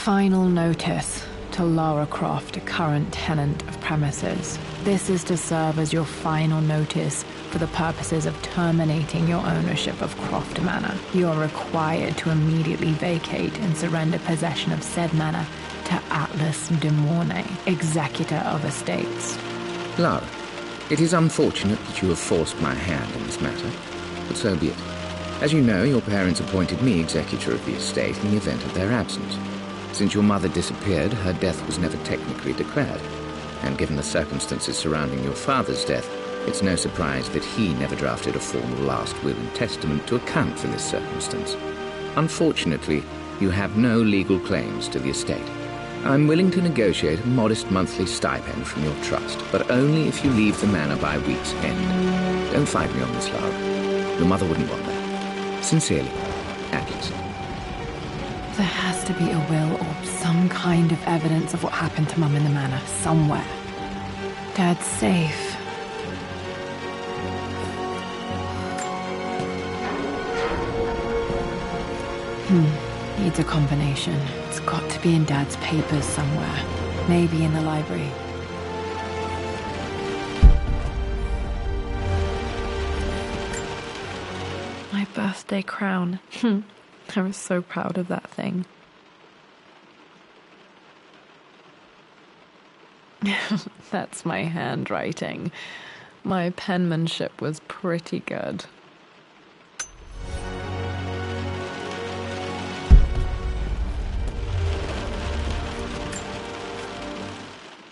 Final notice to Lara Croft, a current tenant of premises. This is to serve as your final notice for the purposes of terminating your ownership of Croft Manor. You are required to immediately vacate and surrender possession of said manor to Atlas de Mornay, executor of estates. Lara, it is unfortunate that you have forced my hand in this matter, but so be it. As you know, your parents appointed me executor of the estate in the event of their absence. Since your mother disappeared, her death was never technically declared, and given the circumstances surrounding your father's death, it's no surprise that he never drafted a formal last will and testament to account for this circumstance. Unfortunately, you have no legal claims to the estate. I'm willing to negotiate a modest monthly stipend from your trust, but only if you leave the manor by week's end. Don't fight me on this, Lara. Your mother wouldn't want that. Sincerely, Atlas. There has to be a will or some kind of evidence of what happened to Mum in the manor somewhere. Dad's safe. Needs a combination. It's got to be in Dad's papers somewhere. Maybe in the library. My birthday crown. I was so proud of that thing. That's my handwriting. My penmanship was pretty good.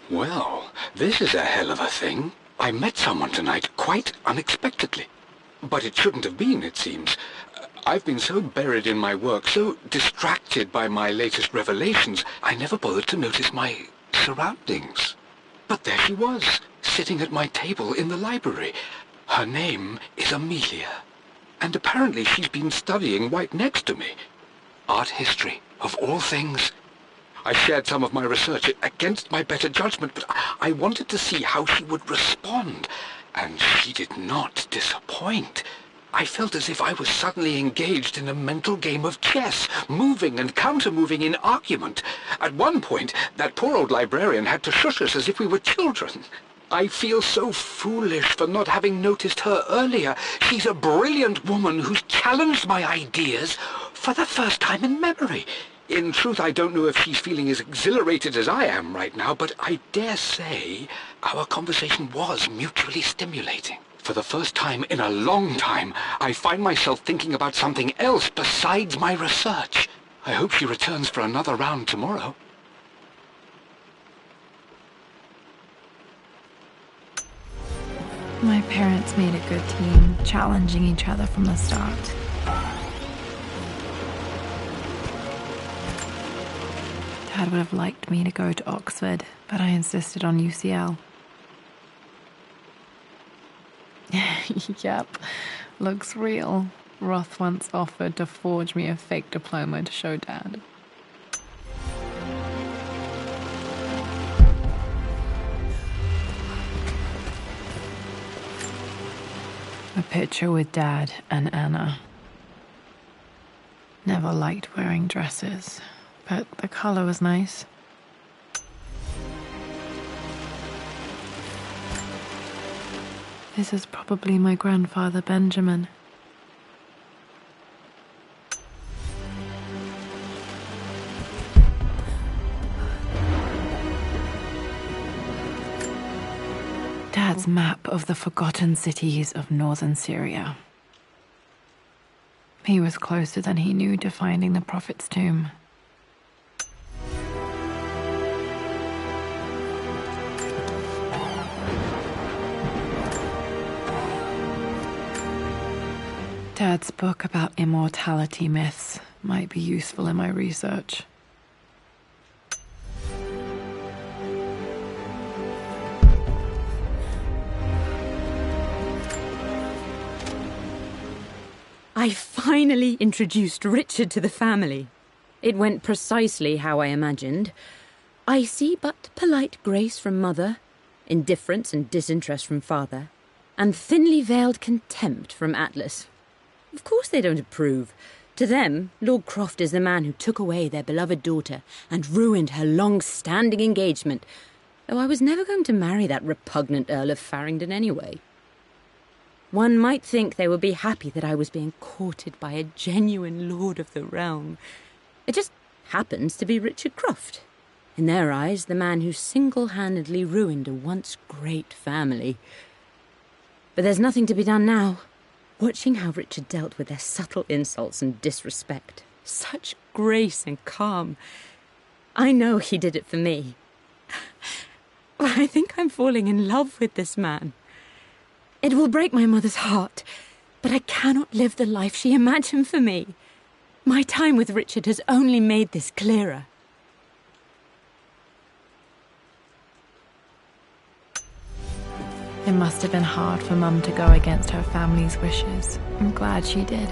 Well, this is a hell of a thing. I met someone tonight quite unexpectedly. But it shouldn't have been, it seems. I've been so buried in my work, so distracted by my latest revelations, I never bothered to notice my surroundings. But there she was, sitting at my table in the library. Her name is Amelia, and apparently she's been studying right next to me. Art history, of all things. I shared some of my research against my better judgment, but I wanted to see how she would respond, and she did not disappoint. I felt as if I was suddenly engaged in a mental game of chess, moving and counter-moving in argument. At one point, that poor old librarian had to shush us as if we were children. I feel so foolish for not having noticed her earlier. She's a brilliant woman who's challenged my ideas for the first time in memory. In truth, I don't know if she's feeling as exhilarated as I am right now, but I dare say our conversation was mutually stimulating. For the first time in a long time, I find myself thinking about something else besides my research. I hope she returns for another round tomorrow. My parents made a good team, challenging each other from the start. Dad would have liked me to go to Oxford, but I insisted on UCL. Yep, looks real. Roth once offered to forge me a fake diploma to show Dad. A picture with Dad and Anna. Never liked wearing dresses, but the color was nice. This is probably my grandfather, Benjamin. Dad's map of the forgotten cities of northern Syria. He was closer than he knew to finding the Prophet's tomb. Dad's book about immortality myths might be useful in my research. I finally introduced Richard to the family. It went precisely how I imagined. I see but polite grace from mother, indifference and disinterest from father, and thinly veiled contempt from Atlas. Of course they don't approve. To them, Lord Croft is the man who took away their beloved daughter and ruined her long-standing engagement, though I was never going to marry that repugnant Earl of Farringdon anyway. One might think they would be happy that I was being courted by a genuine lord of the realm. It just happens to be Richard Croft. In their eyes, the man who single-handedly ruined a once great family. But there's nothing to be done now. Watching how Richard dealt with their subtle insults and disrespect. Such grace and calm. I know he did it for me. I think I'm falling in love with this man. It will break my mother's heart, but I cannot live the life she imagined for me. My time with Richard has only made this clearer. It must have been hard for Mum to go against her family's wishes. I'm glad she did.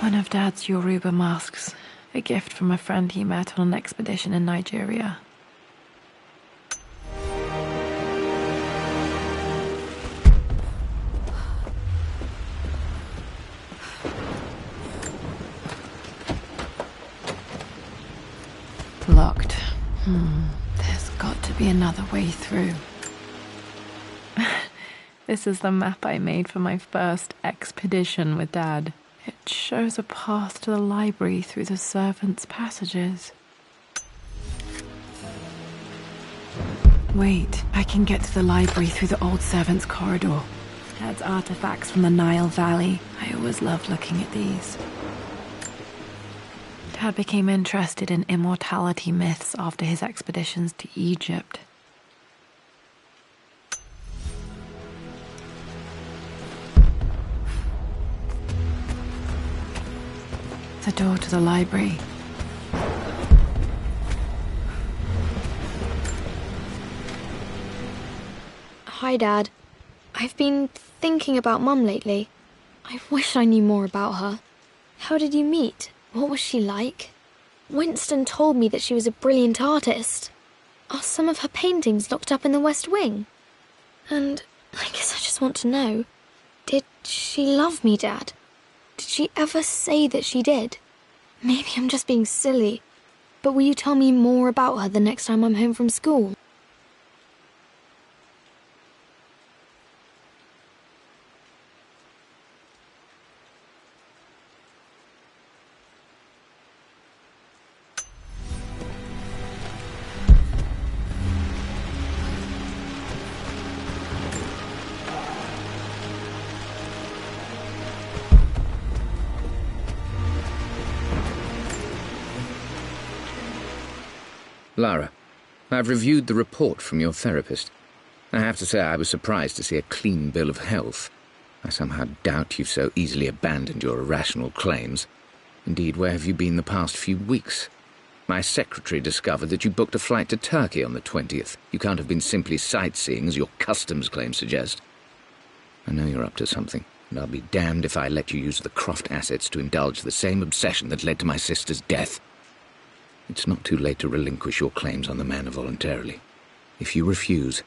One of Dad's Yoruba masks. A gift from a friend he met on an expedition in Nigeria. Locked. There's got to be another way through. This is the map I made for my first expedition with Dad. It shows a path to the library through the servants' passages. Wait, I can get to the library through the old servants' corridor. Dad's artifacts from the Nile Valley. I always loved looking at these. Dad became interested in immortality myths after his expeditions to Egypt. The door to the library. Hi, Dad. I've been thinking about Mum lately. I wish I knew more about her. How did you meet? What was she like? Winston told me that she was a brilliant artist. Are some of her paintings locked up in the West Wing? And I guess I just want to know, did she love me, Dad? Did she ever say that she did? Maybe I'm just being silly, but will you tell me more about her the next time I'm home from school? Lara, I've reviewed the report from your therapist. I have to say I was surprised to see a clean bill of health. I somehow doubt you've so easily abandoned your irrational claims. Indeed, where have you been the past few weeks? My secretary discovered that you booked a flight to Turkey on the 20th. You can't have been simply sightseeing, as your customs claims suggest. I know you're up to something, and I'll be damned if I let you use the Croft assets to indulge the same obsession that led to my sister's death. It's not too late to relinquish your claims on the manor voluntarily. If you refuse,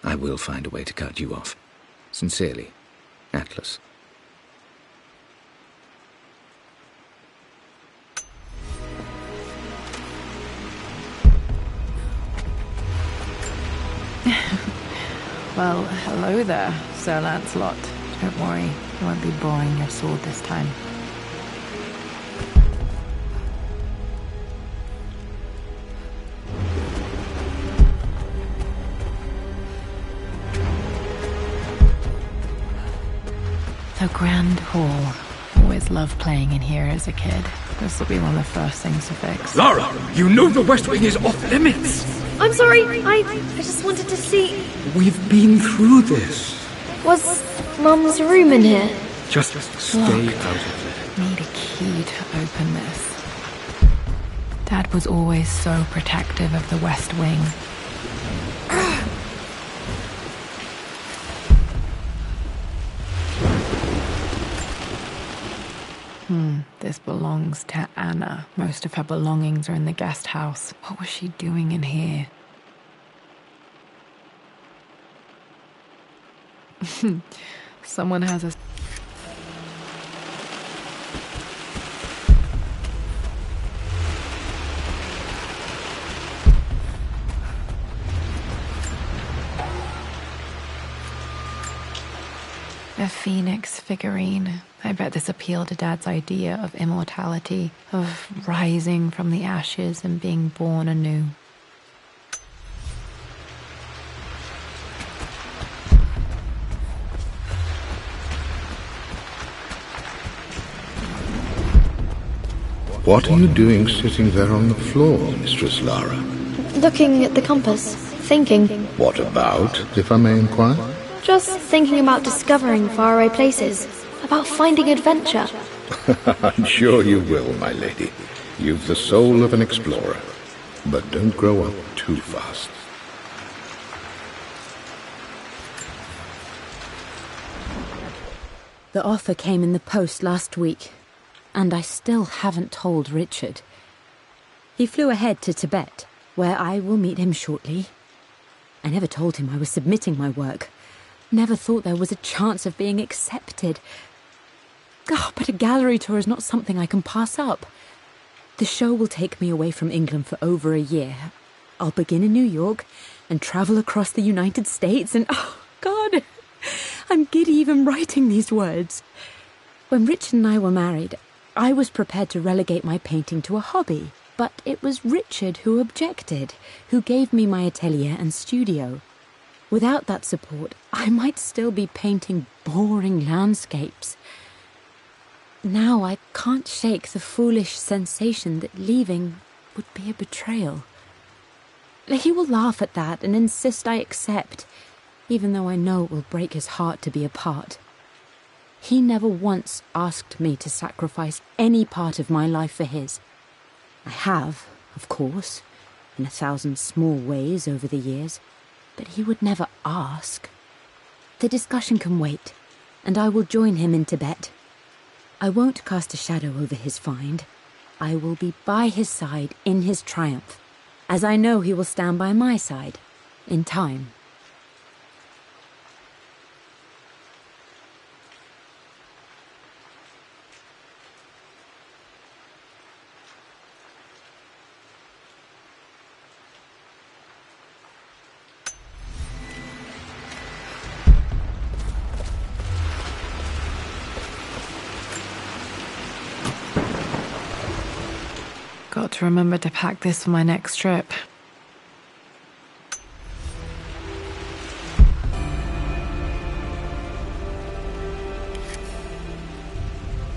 I will find a way to cut you off. Sincerely, Atlas. Well, hello there, Sir Lancelot. Don't worry, I won't be boring your sword this time. The Grand Hall. Always loved playing in here as a kid. This will be one of the first things to fix. Lara, you know the West Wing is off limits. I'm sorry, I just wanted to see... We've been through this. Was Mum's room in here? Just stay out of Need a key to open this. Dad was always so protective of the West Wing. This belongs to Anna. Most of her belongings are in the guest house. What was she doing in here? Someone has a... A phoenix figurine. I bet this appealed to Dad's idea of immortality, of rising from the ashes and being born anew. What are you doing sitting there on the floor, Mistress Lara? Looking at the compass, thinking. What about, if I may inquire? Just thinking about discovering faraway places, about finding adventure. I'm sure you will, my lady. You've the soul of an explorer. But don't grow up too fast. The offer came in the post last week, and I still haven't told Richard. He flew ahead to Tibet, where I will meet him shortly. I never told him I was submitting my work. Never thought there was a chance of being accepted. But a gallery tour is not something I can pass up. The show will take me away from England for over a year. I'll begin in New York and travel across the United States and... Oh, God! I'm giddy even writing these words. When Richard and I were married, I was prepared to relegate my painting to a hobby. But it was Richard who objected, who gave me my atelier and studio. Without that support, I might still be painting boring landscapes. Now I can't shake the foolish sensation that leaving would be a betrayal. He will laugh at that and insist I accept, even though I know it will break his heart to be apart. He never once asked me to sacrifice any part of my life for his. I have, of course, in 1,000 small ways over the years, but he would never ask. The discussion can wait, and I will join him in Tibet. I won't cast a shadow over his find. I will be by his side in his triumph, as I know he will stand by my side, in time. Got to remember to pack this for my next trip.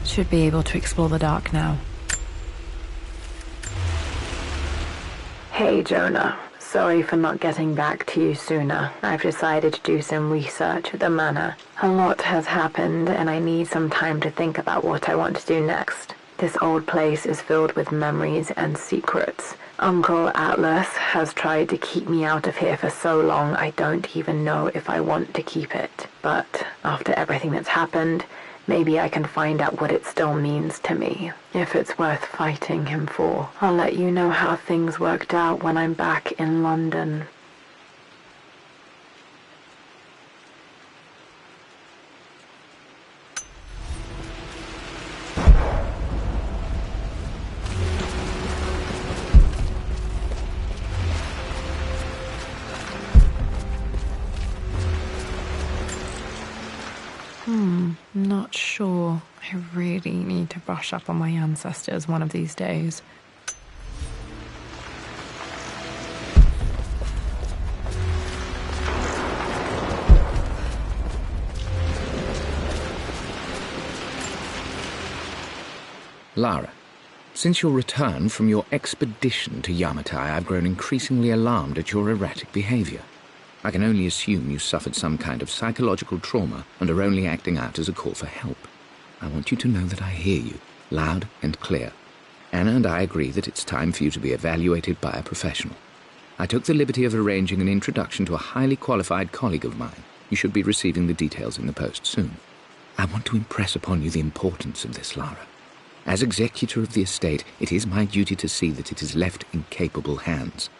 Should be able to explore the dark now. Hey, Jonah. Sorry for not getting back to you sooner. I've decided to do some research at the manor. A lot has happened, and I need some time to think about what I want to do next. This old place is filled with memories and secrets. Uncle Atlas has tried to keep me out of here for so long I don't even know if I want to keep it. But after everything that's happened, maybe I can find out what it still means to me. If it's worth fighting him for, I'll let you know how things worked out when I'm back in London. Not sure. I really need to brush up on my ancestors one of these days. Lara, since your return from your expedition to Yamatai, I've grown increasingly alarmed at your erratic behavior. I can only assume you suffered some kind of psychological trauma and are only acting out as a call for help. I want you to know that I hear you, loud and clear. Anna and I agree that it's time for you to be evaluated by a professional. I took the liberty of arranging an introduction to a highly qualified colleague of mine. You should be receiving the details in the post soon. I want to impress upon you the importance of this, Lara. As executor of the estate, it is my duty to see that it is left in capable hands.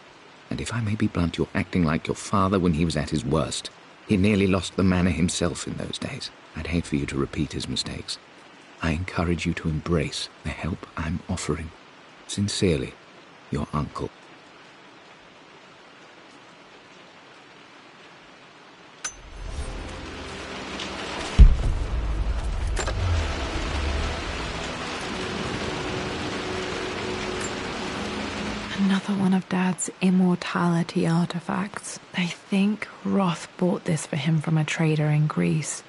And if I may be blunt, you're acting like your father when he was at his worst. He nearly lost the manor himself in those days. I'd hate for you to repeat his mistakes. I encourage you to embrace the help I'm offering. Sincerely, your uncle. Another one of Dad's immortality artifacts. I think Roth bought this for him from a trader in Greece.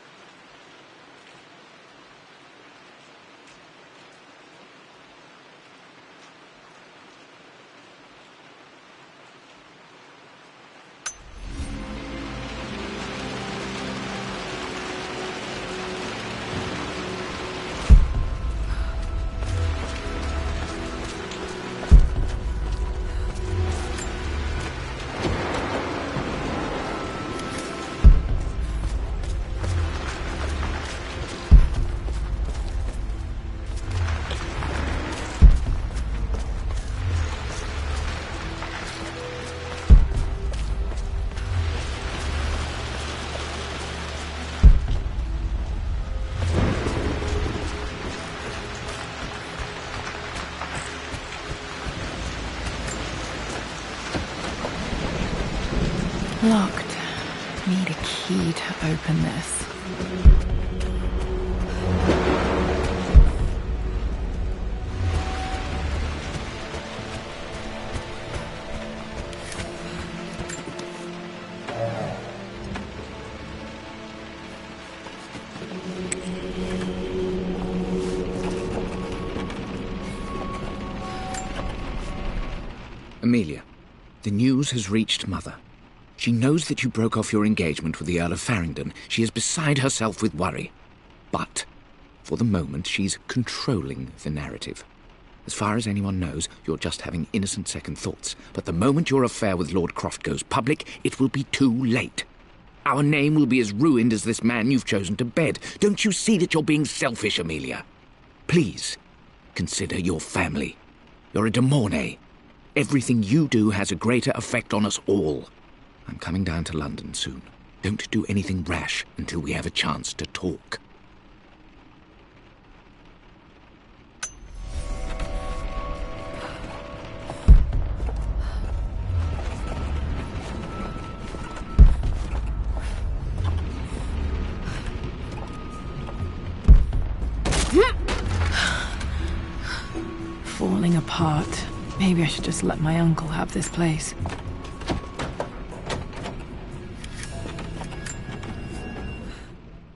Locked. Need a key to open this. Amelia, the news has reached Mother. She knows that you broke off your engagement with the Earl of Farringdon. She is beside herself with worry. But, for the moment, she's controlling the narrative. As far as anyone knows, you're just having innocent second thoughts. But the moment your affair with Lord Croft goes public, it will be too late. Our name will be as ruined as this man you've chosen to bed. Don't you see that you're being selfish, Amelia? Please, consider your family. You're a de Mornay. Everything you do has a greater effect on us all. I'm coming down to London soon. Don't do anything rash until we have a chance to talk. Falling apart. Maybe I should just let my uncle have this place.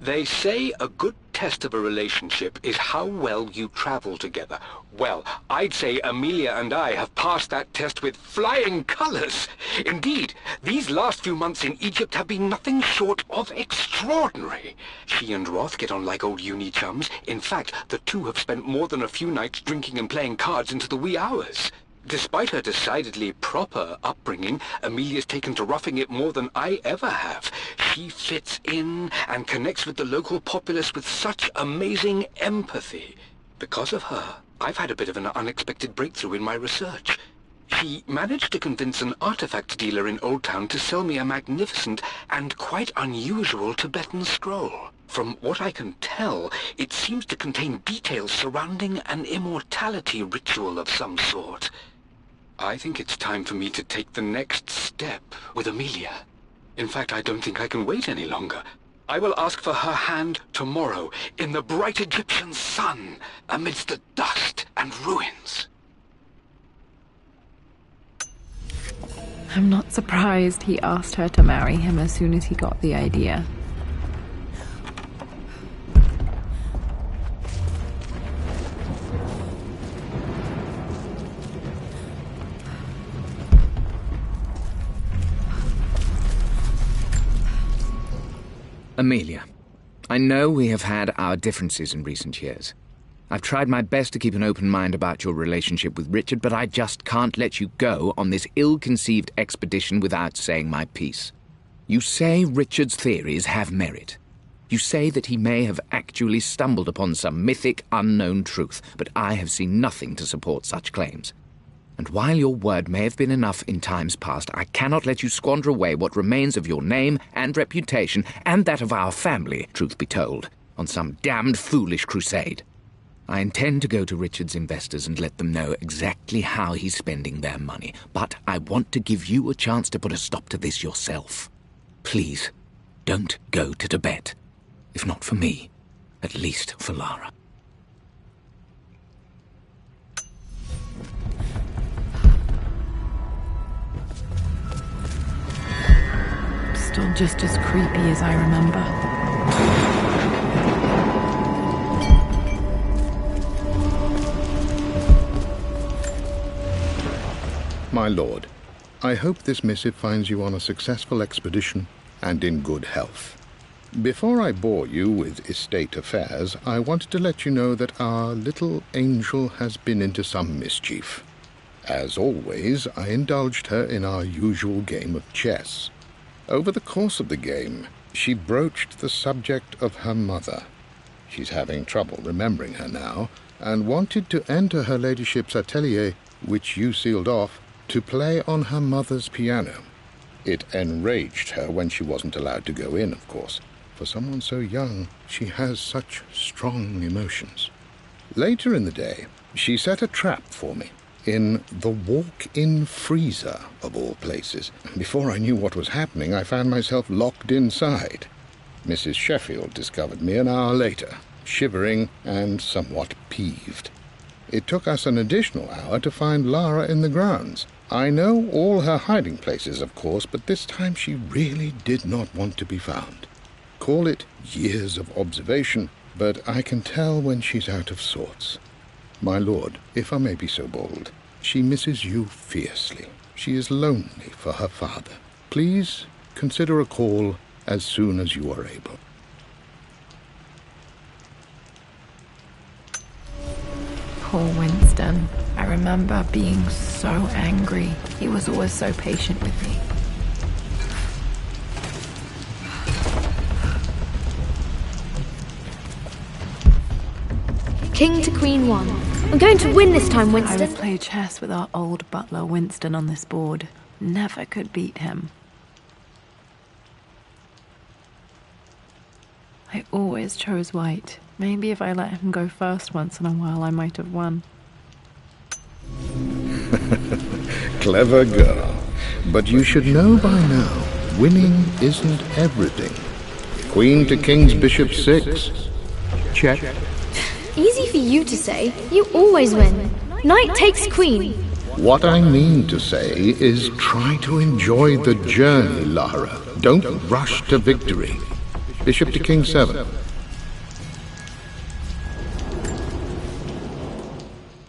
They say a good test of a relationship is how well you travel together. Well, I'd say Amelia and I have passed that test with flying colors. Indeed, these last few months in Egypt have been nothing short of extraordinary. She and Roth get on like old uni chums. In fact, the two have spent more than a few nights drinking and playing cards into the wee hours. Despite her decidedly proper upbringing, Amelia's taken to roughing it more than I ever have. She fits in and connects with the local populace with such amazing empathy. Because of her, I've had a bit of an unexpected breakthrough in my research. She managed to convince an artifact dealer in Old Town to sell me a magnificent and quite unusual Tibetan scroll. From what I can tell, it seems to contain details surrounding an immortality ritual of some sort. I think it's time for me to take the next step with Amelia. In fact, I don't think I can wait any longer. I will ask for her hand tomorrow, in the bright Egyptian sun, amidst the dust and ruins. I'm not surprised he asked her to marry him as soon as he got the idea. Amelia, I know we have had our differences in recent years. I've tried my best to keep an open mind about your relationship with Richard, but I just can't let you go on this ill-conceived expedition without saying my piece. You say Richard's theories have merit. You say that he may have actually stumbled upon some mythic, unknown truth, but I have seen nothing to support such claims. And while your word may have been enough in times past, I cannot let you squander away what remains of your name and reputation, and that of our family, truth be told, on some damned foolish crusade. I intend to go to Richard's investors and let them know exactly how he's spending their money, but I want to give you a chance to put a stop to this yourself. Please, don't go to Tibet. If not for me, at least for Lara. Still just as creepy as I remember. My lord, I hope this missive finds you on a successful expedition and in good health. Before I bore you with estate affairs, I wanted to let you know that our little angel has been into some mischief. As always, I indulged her in our usual game of chess. Over the course of the game, she broached the subject of her mother. She's having trouble remembering her now, and wanted to enter her ladyship's atelier, which you sealed off, to play on her mother's piano. It enraged her when she wasn't allowed to go in, of course. For someone so young, she has such strong emotions. Later in the day, she set a trap for me in the walk-in freezer, of all places. Before I knew what was happening, I found myself locked inside. Mrs. Sheffield discovered me an hour later, shivering and somewhat peeved. It took us an additional hour to find Lara in the grounds. I know all her hiding places, of course, but this time she really did not want to be found. Call it years of observation, but I can tell when she's out of sorts. My lord, if I may be so bold, she misses you fiercely. She is lonely for her father. Please consider a call as soon as you are able. Poor Winston. I remember being so angry. He was always so patient with me. King to Queen 1. I'm going to win this time, I Winston. would play chess with our old butler Winston on this board. Never could beat him. I always chose white. Maybe if I let him go first once in a while, I might have won. Clever girl. But you should know by now, winning isn't everything. Queen to King's Bishop 6. Check. Easy for you to say. You always win. Knight takes queen. What I mean to say is try to enjoy the journey, Lara. Don't rush to victory. Bishop to King 7.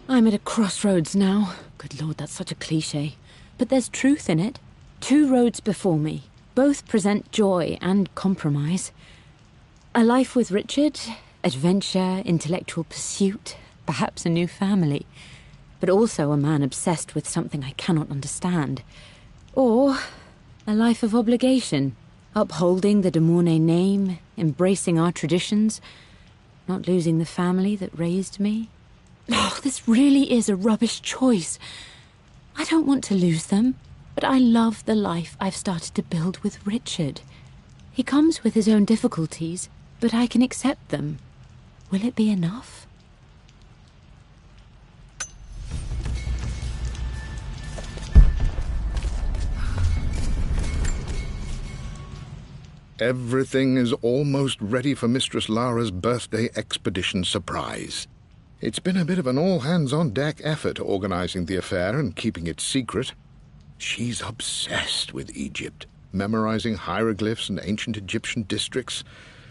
I'm at a crossroads now. Good Lord, that's such a cliché. But there's truth in it. 2 roads before me. Both present joy and compromise. A life with Richard, adventure, intellectual pursuit, perhaps a new family. But also a man obsessed with something I cannot understand. Or a life of obligation, upholding the de Mornay name, embracing our traditions, not losing the family that raised me. Oh, this really is a rubbish choice. I don't want to lose them, but I love the life I've started to build with Richard. He comes with his own difficulties, but I can accept them. Will it be enough? Everything is almost ready for Mistress Lara's birthday expedition surprise. It's been a bit of an all-hands-on-deck effort organizing the affair and keeping it secret. She's obsessed with Egypt, memorizing hieroglyphs and ancient Egyptian districts,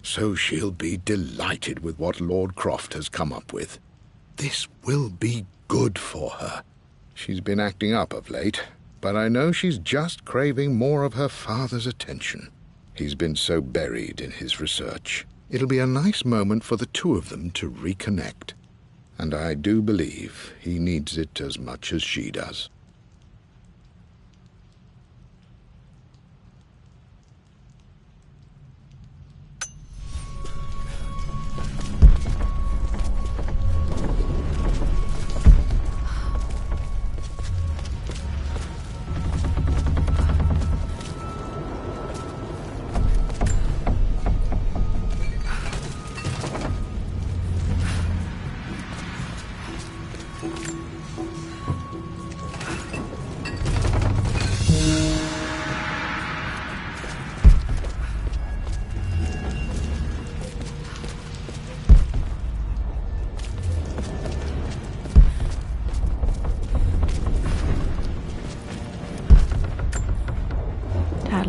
so she'll be delighted with what Lord Croft has come up with. This will be good for her. She's been acting up of late, but I know she's just craving more of her father's attention. He's been so buried in his research. It'll be a nice moment for the two of them to reconnect. And I do believe he needs it as much as she does.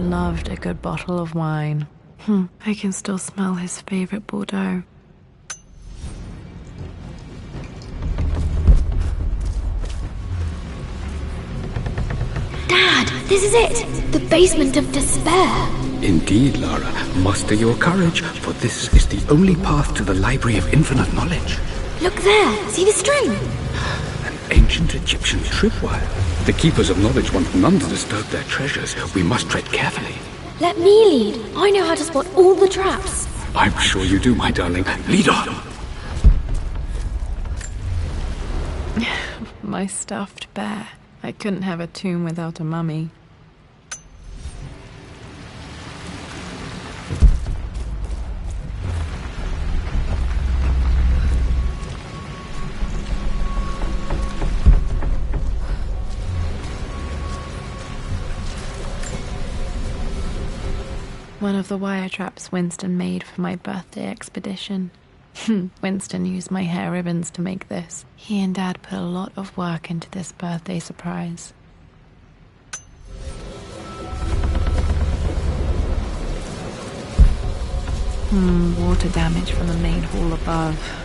loved a good bottle of wine. I can still smell his favorite Bordeaux. Dad, this is it! The basement of despair! Indeed, Lara. Muster your courage, for this is the only path to the Library of Infinite Knowledge. Look there! See the string? An ancient Egyptian tripwire. The Keepers of Knowledge want none to disturb their treasures. We must tread carefully. Let me lead. I know how to spot all the traps. I'm sure you do, my darling. Lead on! My stuffed bear. I couldn't have a tomb without a mummy. One of the wire traps Winston made for my birthday expedition. Winston used my hair ribbons to make this. He and Dad put a lot of work into this birthday surprise. Water damage from the main hall above.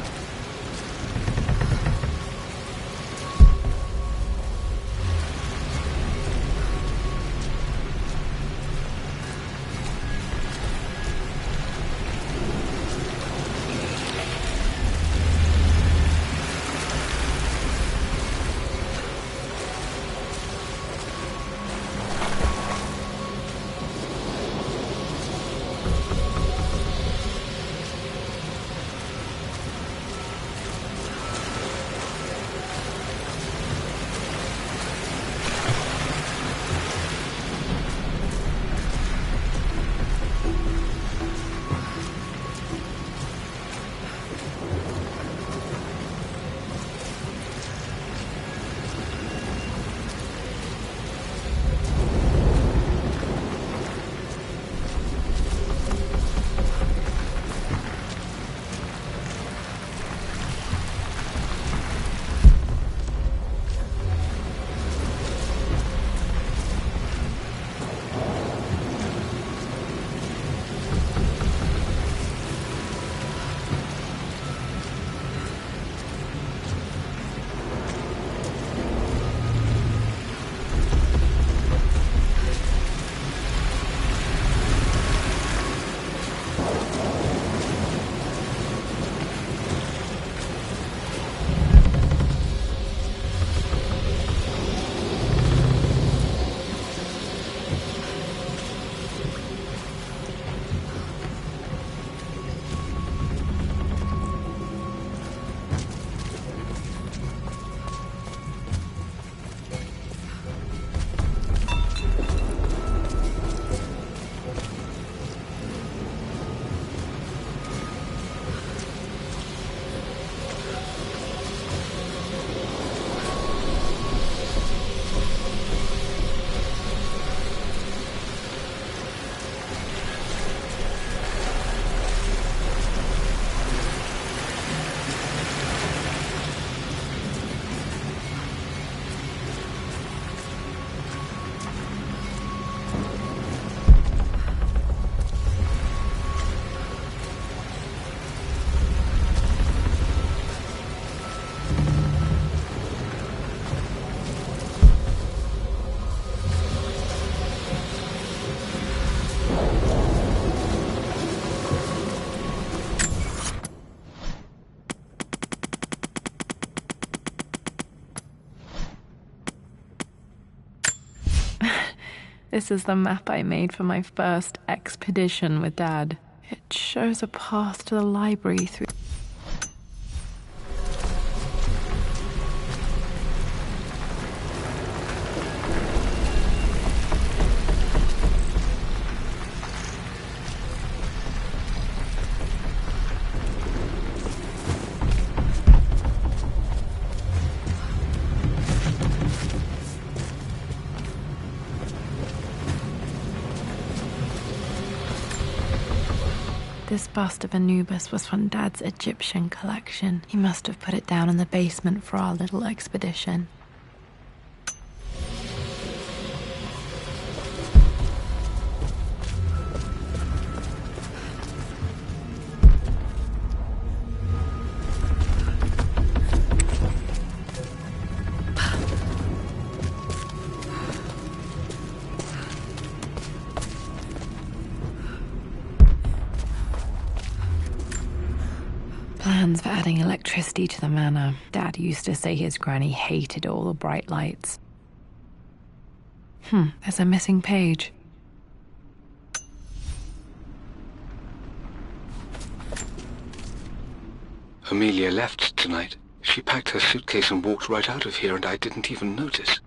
This is the map I made for my first expedition with Dad. It shows a path to the library through... This bust of Anubis was from Dad's Egyptian collection. He must have put it down in the basement for our little expedition. reasons for adding electricity to the manor. Dad used to say his granny hated all the bright lights. There's a missing page. Amelia left tonight. She packed her suitcase and walked right out of here, and I didn't even notice.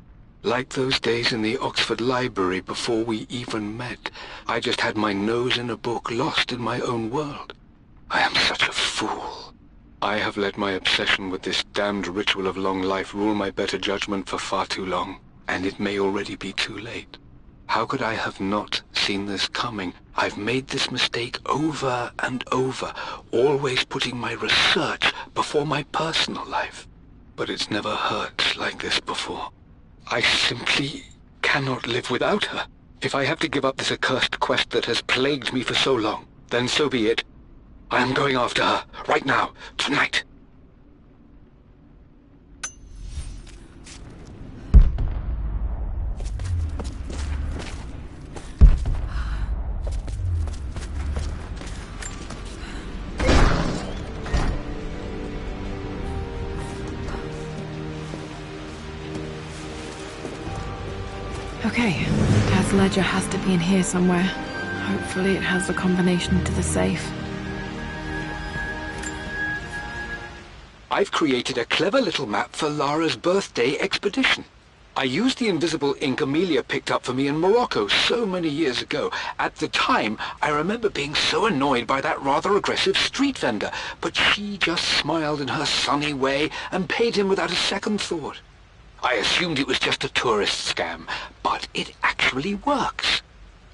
Like those days in the Oxford Library before we even met, I just had my nose in a book, lost in my own world. I am such a fool. I have let my obsession with this damned ritual of long life rule my better judgment for far too long, and it may already be too late. How could I have not seen this coming? I've made this mistake over and over, always putting my research before my personal life. But it's never hurt like this before. I simply cannot live without her. If I have to give up this accursed quest that has plagued me for so long, then so be it. I am going after her, right now, tonight. Okay, Dad's ledger has to be in here somewhere. Hopefully it has the combination to the safe. I've created a clever little map for Lara's birthday expedition. I used the invisible ink Amelia picked up for me in Morocco so many years ago. At the time, I remember being so annoyed by that rather aggressive street vendor, but she just smiled in her sunny way and paid him without a second thought. I assumed it was just a tourist scam, but it actually works.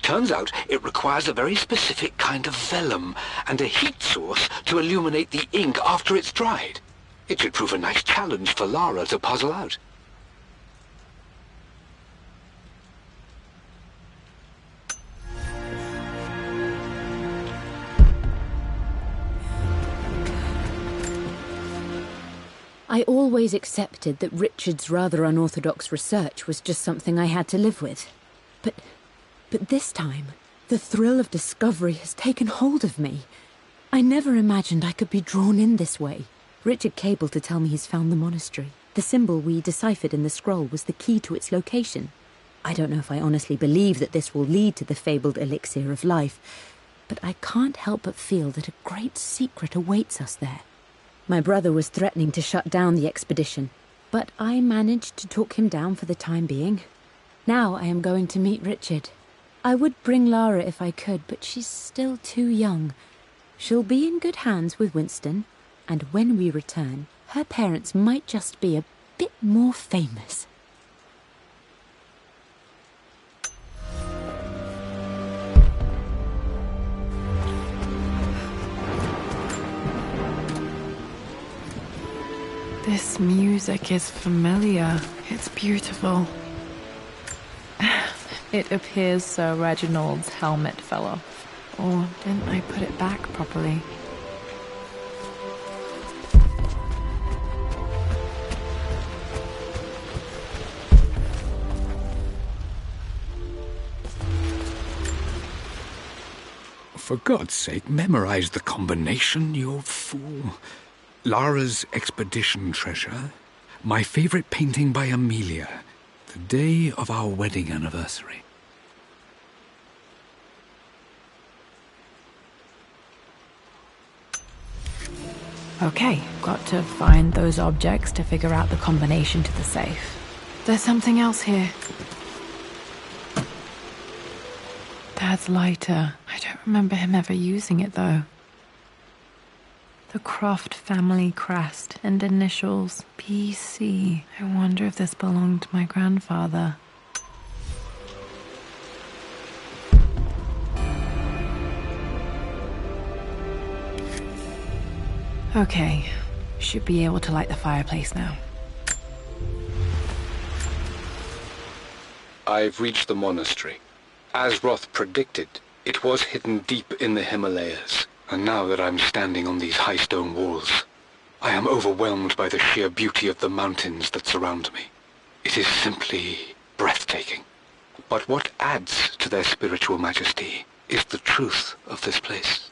Turns out it requires a very specific kind of vellum and a heat source to illuminate the ink after it's dried. It should prove a nice challenge for Lara to puzzle out. I always accepted that Richard's rather unorthodox research was just something I had to live with. But this time, the thrill of discovery has taken hold of me. I never imagined I could be drawn in this way. Richard cabled to tell me he's found the monastery. The symbol we deciphered in the scroll was the key to its location. I don't know if I honestly believe that this will lead to the fabled elixir of life, but I can't help but feel that a great secret awaits us there. My brother was threatening to shut down the expedition, but I managed to talk him down for the time being. Now I am going to meet Richard. I would bring Lara if I could, but she's still too young. She'll be in good hands with Winston, and when we return, her parents might just be a bit more famous. This music is familiar. It's beautiful. It appears Sir Reginald's helmet fell off. Or didn't I put it back properly? For God's sake, memorize the combination, you fool. Lara's expedition treasure, my favorite painting by Amelia, the day of our wedding anniversary. Okay, got to find those objects to figure out the combination to the safe. There's something else here. Dad's lighter. I don't remember him ever using it, though. The Croft family crest and initials PC. I wonder if this belonged to my grandfather. Okay, should be able to light the fireplace now. I've reached the monastery. As Roth predicted, it was hidden deep in the Himalayas. And now that I'm standing on these high stone walls, I am overwhelmed by the sheer beauty of the mountains that surround me. It is simply breathtaking. But what adds to their spiritual majesty is the truth of this place.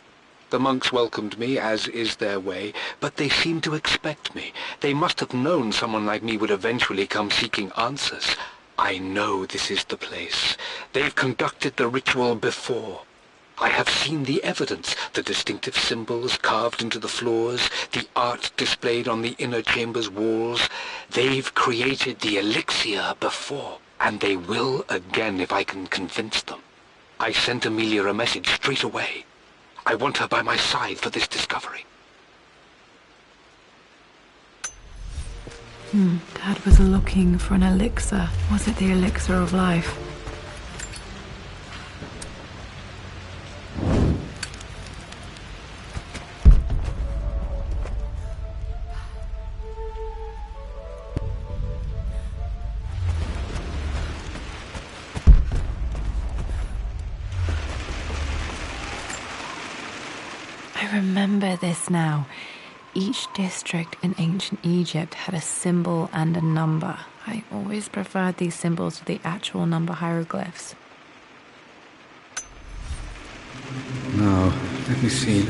The monks welcomed me, as is their way, but they seemed to expect me. They must have known someone like me would eventually come seeking answers. I know this is the place. They've conducted the ritual before. I have seen the evidence, the distinctive symbols carved into the floors, the art displayed on the inner chamber's walls. They've created the elixir before, and they will again if I can convince them. I sent Amelia a message straight away. I want her by my side for this discovery. Dad was looking for an elixir. Was it the elixir of life? I remember this now. Each district in ancient Egypt had a symbol and a number. I always preferred these symbols to the actual number hieroglyphs. Now, let me see.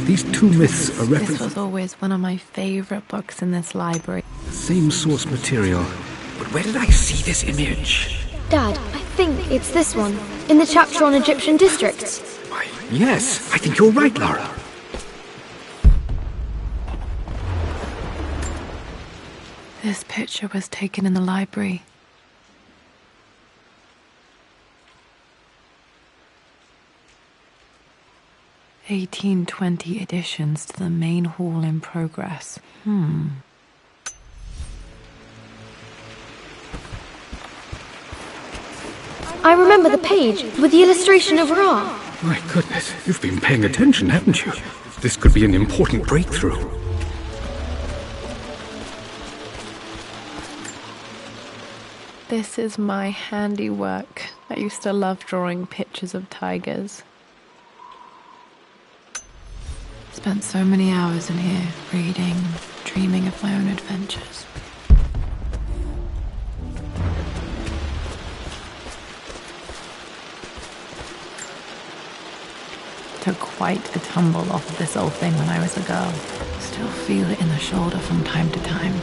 These two myths are This was always one of my favorite books in this library. same source material. But where did I see this image? Dad, I think it's this one, in the chapter on Egyptian districts. Why, yes, I think you're right, Lara. This picture was taken in the library. (1820) additions to the main hall in progress. I remember the page with the illustration of Ra. My goodness, you've been paying attention, haven't you? This could be an important breakthrough. This is my handiwork. I used to love drawing pictures of tigers. Spent so many hours in here, reading, dreaming of my own adventures. Took quite a tumble off of this old thing when I was a girl. Still feel it in the shoulder from time to time.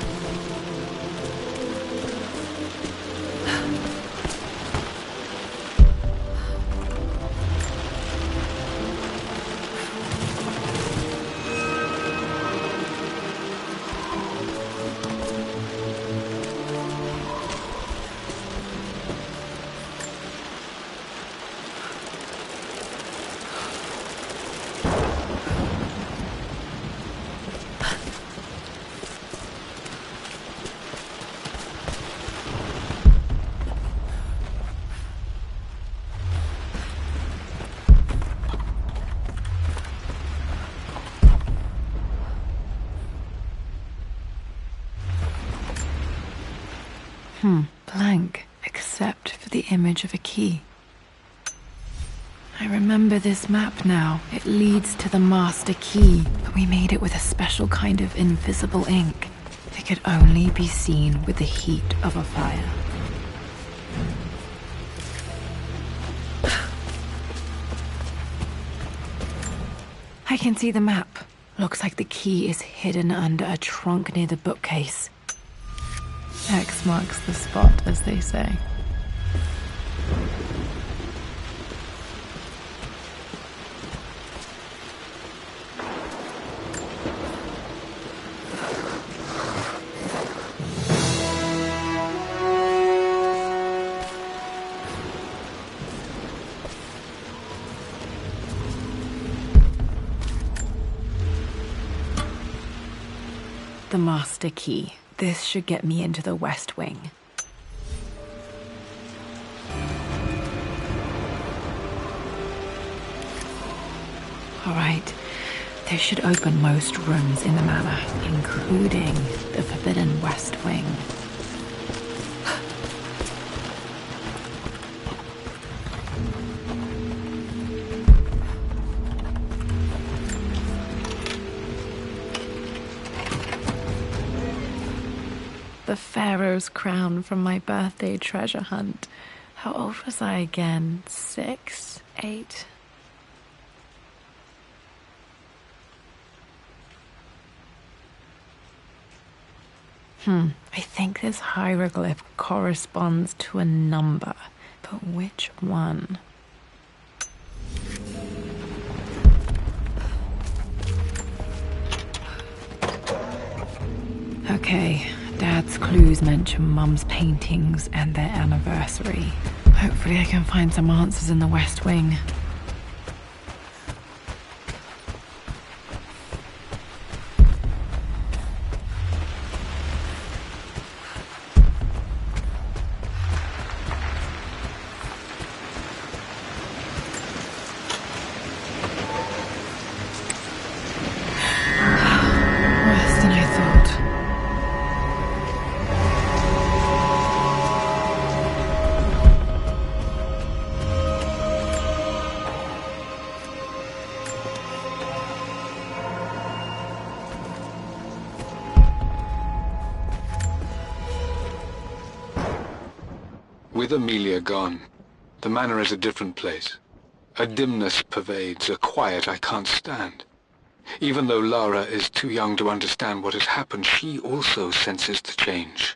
Blank, except for the image of a key. I remember this map now. It leads to the master key, but we made it with a special kind of invisible ink. It could only be seen with the heat of a fire. I can see the map. Looks like the key is hidden under a trunk near the bookcase. X marks the spot, as they say. The master key. This should get me into the West Wing. All right. This should open most rooms in the manor, including the forbidden West Wing. The Pharaoh's crown from my birthday treasure hunt. How old was I again? 6? 8? I think this hieroglyph corresponds to a number, but which one? Okay, Dad's clues mention Mum's paintings and their anniversary. Hopefully I can find some answers in the West Wing. Worse than I thought. With Amelia gone, the manor is a different place. A dimness pervades, a quiet I can't stand. Even though Lara is too young to understand what has happened, she also senses the change.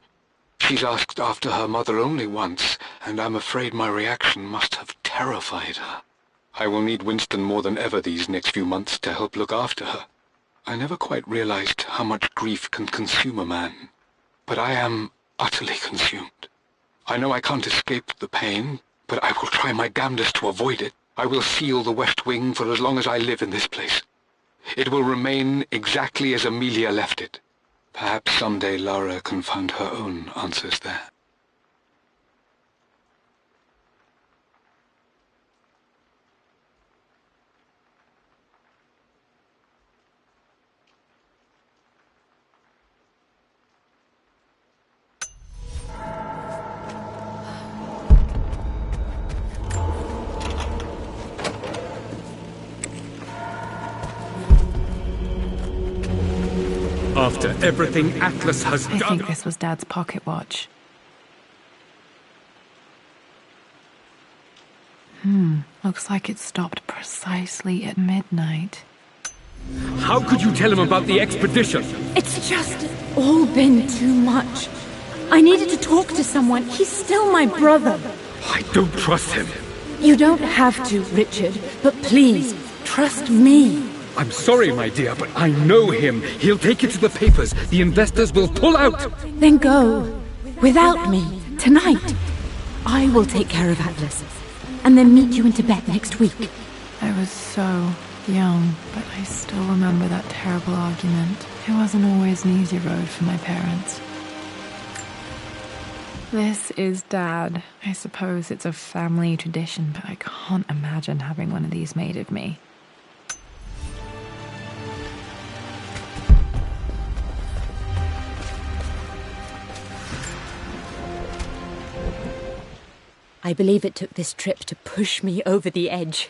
She's asked after her mother only once, and I'm afraid my reaction must have terrified her. I will need Winston more than ever these next few months to help look after her. I never quite realized how much grief can consume a man, but I am utterly consumed. I know I can't escape the pain, but I will try my damnedest to avoid it. I will seal the West Wing for as long as I live in this place. It will remain exactly as Amelia left it. Perhaps someday Lara can find her own answers there. After everything Atlas has I done... think this was Dad's pocket watch. Looks like it stopped precisely at midnight. How could you tell him about the expedition? It's just all been too much. I needed to talk to someone. He's still my brother. I don't trust him. You don't have to, Richard, but please, trust me. I'm sorry, my dear, but I know him. He'll take it to the papers. The investors will pull out. Then go. Without me. Tonight. I will take care of Atlas. And then meet you in Tibet next week. I was so young, but I still remember that terrible argument. It wasn't always an easy road for my parents. This is Dad. I suppose it's a family tradition, but I can't imagine having one of these made of me. I believe it took this trip to push me over the edge.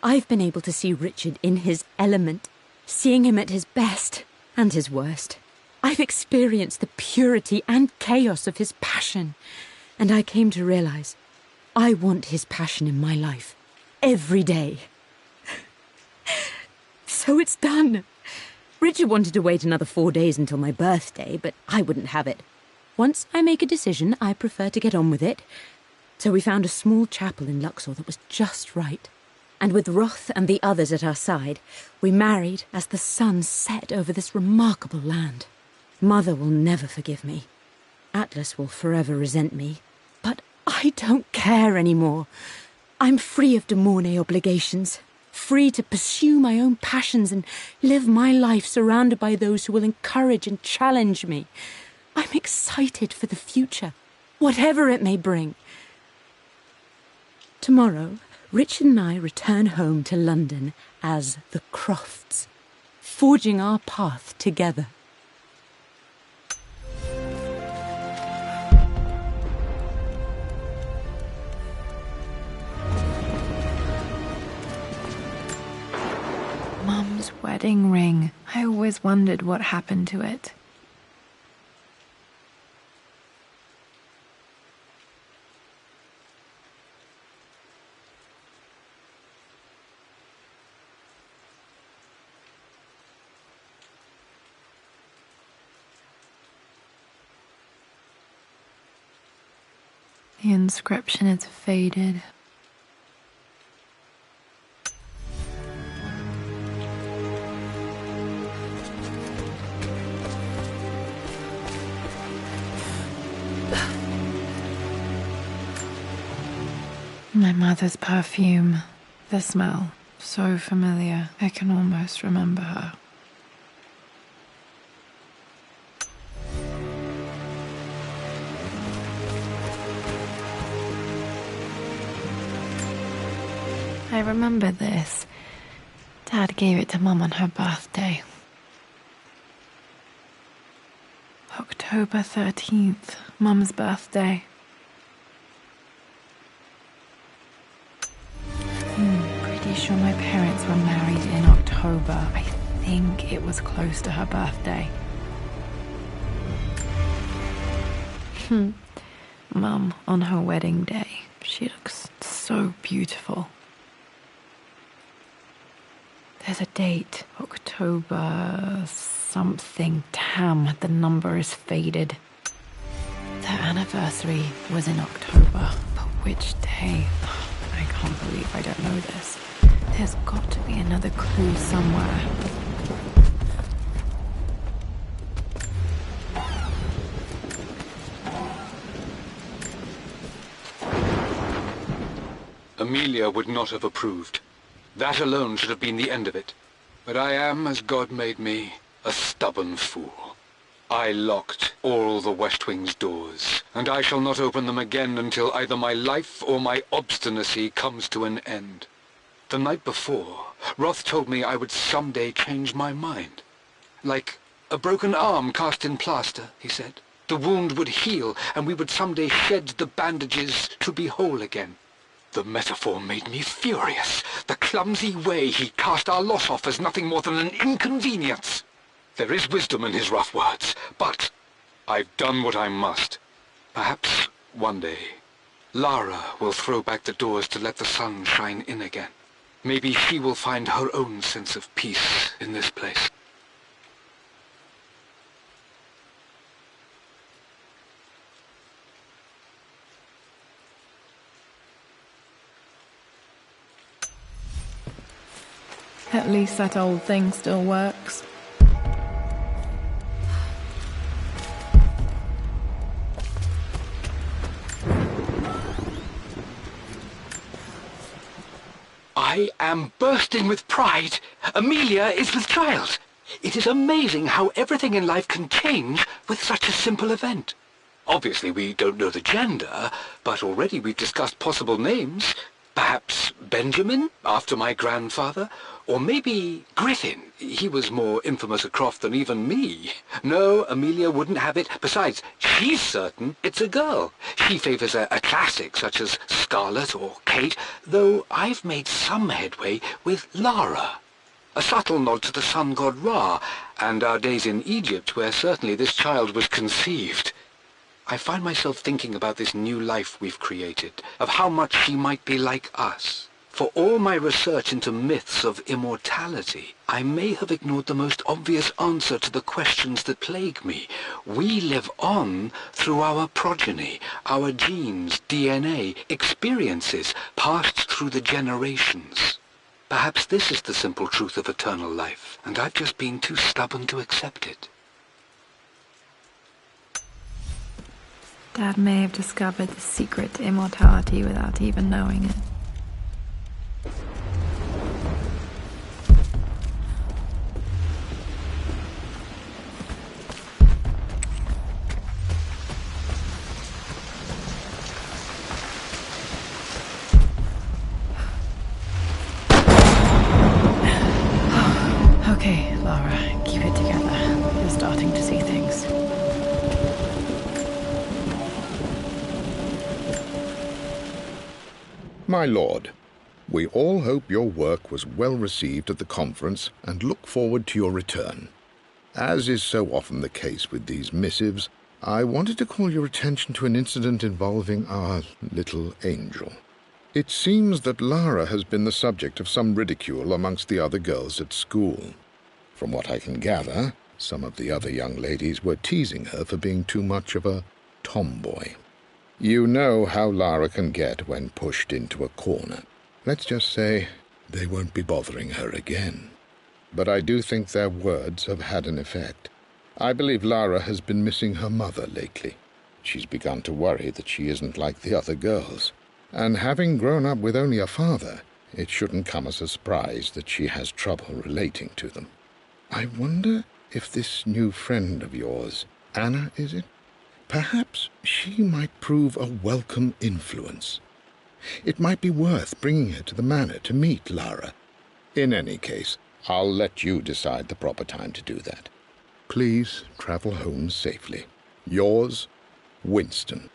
I've been able to see Richard in his element, seeing him at his best and his worst. I've experienced the purity and chaos of his passion, and I came to realize I want his passion in my life every day. So it's done. Richard wanted to wait another 4 days until my birthday, but I wouldn't have it. Once I make a decision, I prefer to get on with it. So we found a small chapel in Luxor that was just right. And with Roth and the others at our side, we married as the sun set over this remarkable land. Mother will never forgive me. Atlas will forever resent me. But I don't care anymore. I'm free of De Mornay obligations, free to pursue my own passions and live my life surrounded by those who will encourage and challenge me. I'm excited for the future, whatever it may bring. Tomorrow, Richard and I return home to London as the Crofts, forging our path together. Mum's wedding ring. I always wondered what happened to it. The inscription is faded. My mother's perfume. The smell. So familiar. I can almost remember her. I remember this. Dad gave it to Mum on her birthday. October 13th, Mum's birthday. Pretty sure my parents were married in October. I think it was close to her birthday. Mum, on her wedding day, she looks so beautiful. There's a date, October something. Damn, the number is faded. Their anniversary was in October, but which day? I can't believe I don't know this. There's got to be another clue somewhere. Amelia would not have approved. That alone should have been the end of it. But I am, as God made me, a stubborn fool. I locked all the West Wing's doors, and I shall not open them again until either my life or my obstinacy comes to an end. The night before, Roth told me I would someday change my mind. Like a broken arm cast in plaster, he said. The wound would heal, and we would someday shed the bandages to be whole again. The metaphor made me furious. The clumsy way he cast our loss off as nothing more than an inconvenience. There is wisdom in his rough words, but I've done what I must. Perhaps one day, Lara will throw back the doors to let the sun shine in again. Maybe she will find her own sense of peace in this place. At least that old thing still works. I am bursting with pride. Amelia is with child. It is amazing how everything in life can change with such a simple event. Obviously, we don't know the gender, but already we've discussed possible names. Perhaps Benjamin, after my grandfather, or maybe Griffin. He was more infamous a Croft than even me. No, Amelia wouldn't have it. Besides, she's certain it's a girl. She favours a classic such as Scarlet or Kate, though I've made some headway with Lara. A subtle nod to the sun god Ra, and our days in Egypt, where certainly this child was conceived. I find myself thinking about this new life we've created, of how much she might be like us. For all my research into myths of immortality, I may have ignored the most obvious answer to the questions that plague me. We live on through our progeny, our genes, DNA, experiences passed through the generations. Perhaps this is the simple truth of eternal life, and I've just been too stubborn to accept it. Dad may have discovered the secret to immortality without even knowing it. Okay, Lara, keep it together. You're starting to see things. My lord, we all hope your work was well received at the conference and look forward to your return. As is so often the case with these missives, I wanted to call your attention to an incident involving our little angel. It seems that Lara has been the subject of some ridicule amongst the other girls at school. From what I can gather, some of the other young ladies were teasing her for being too much of a tomboy. You know how Lara can get when pushed into a corner. Let's just say they won't be bothering her again. But I do think their words have had an effect. I believe Lara has been missing her mother lately. She's begun to worry that she isn't like the other girls. And having grown up with only a father, it shouldn't come as a surprise that she has trouble relating to them. I wonder if this new friend of yours, Anna, is it? Perhaps she might prove a welcome influence. It might be worth bringing her to the manor to meet Lara. In any case, I'll let you decide the proper time to do that. Please travel home safely. Yours, Winston.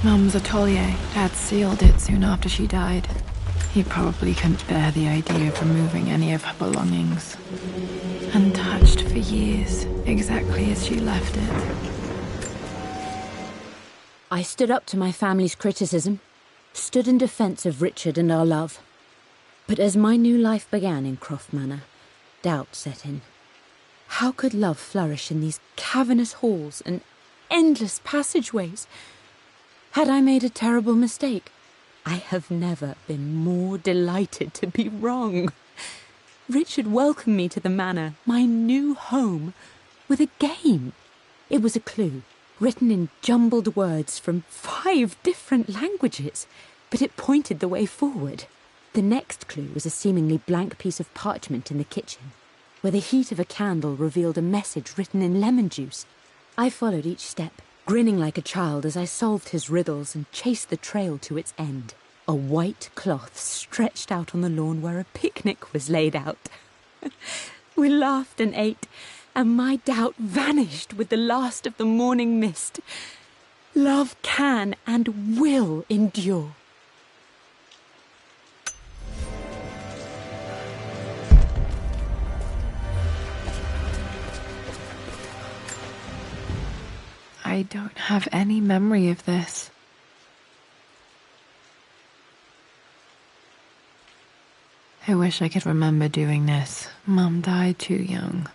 Mum's atelier. Dad sealed it soon after she died. He probably couldn't bear the idea of removing any of her belongings. Untouched for years, exactly as she left it. I stood up to my family's criticism, stood in defense of Richard and our love. But as my new life began in Croft Manor, doubt set in. How could love flourish in these cavernous halls and endless passageways? Had I made a terrible mistake? I have never been more delighted to be wrong. Richard welcomed me to the manor, my new home, with a game. It was a clue, written in jumbled words from 5 different languages, but it pointed the way forward. The next clue was a seemingly blank piece of parchment in the kitchen, where the heat of a candle revealed a message written in lemon juice. I followed each step, grinning like a child as I solved his riddles and chased the trail to its end. A white cloth stretched out on the lawn where a picnic was laid out. We laughed and ate, and my doubt vanished with the last of the morning mist. Love can and will endure. I don't have any memory of this. I wish I could remember doing this. Mum died too young.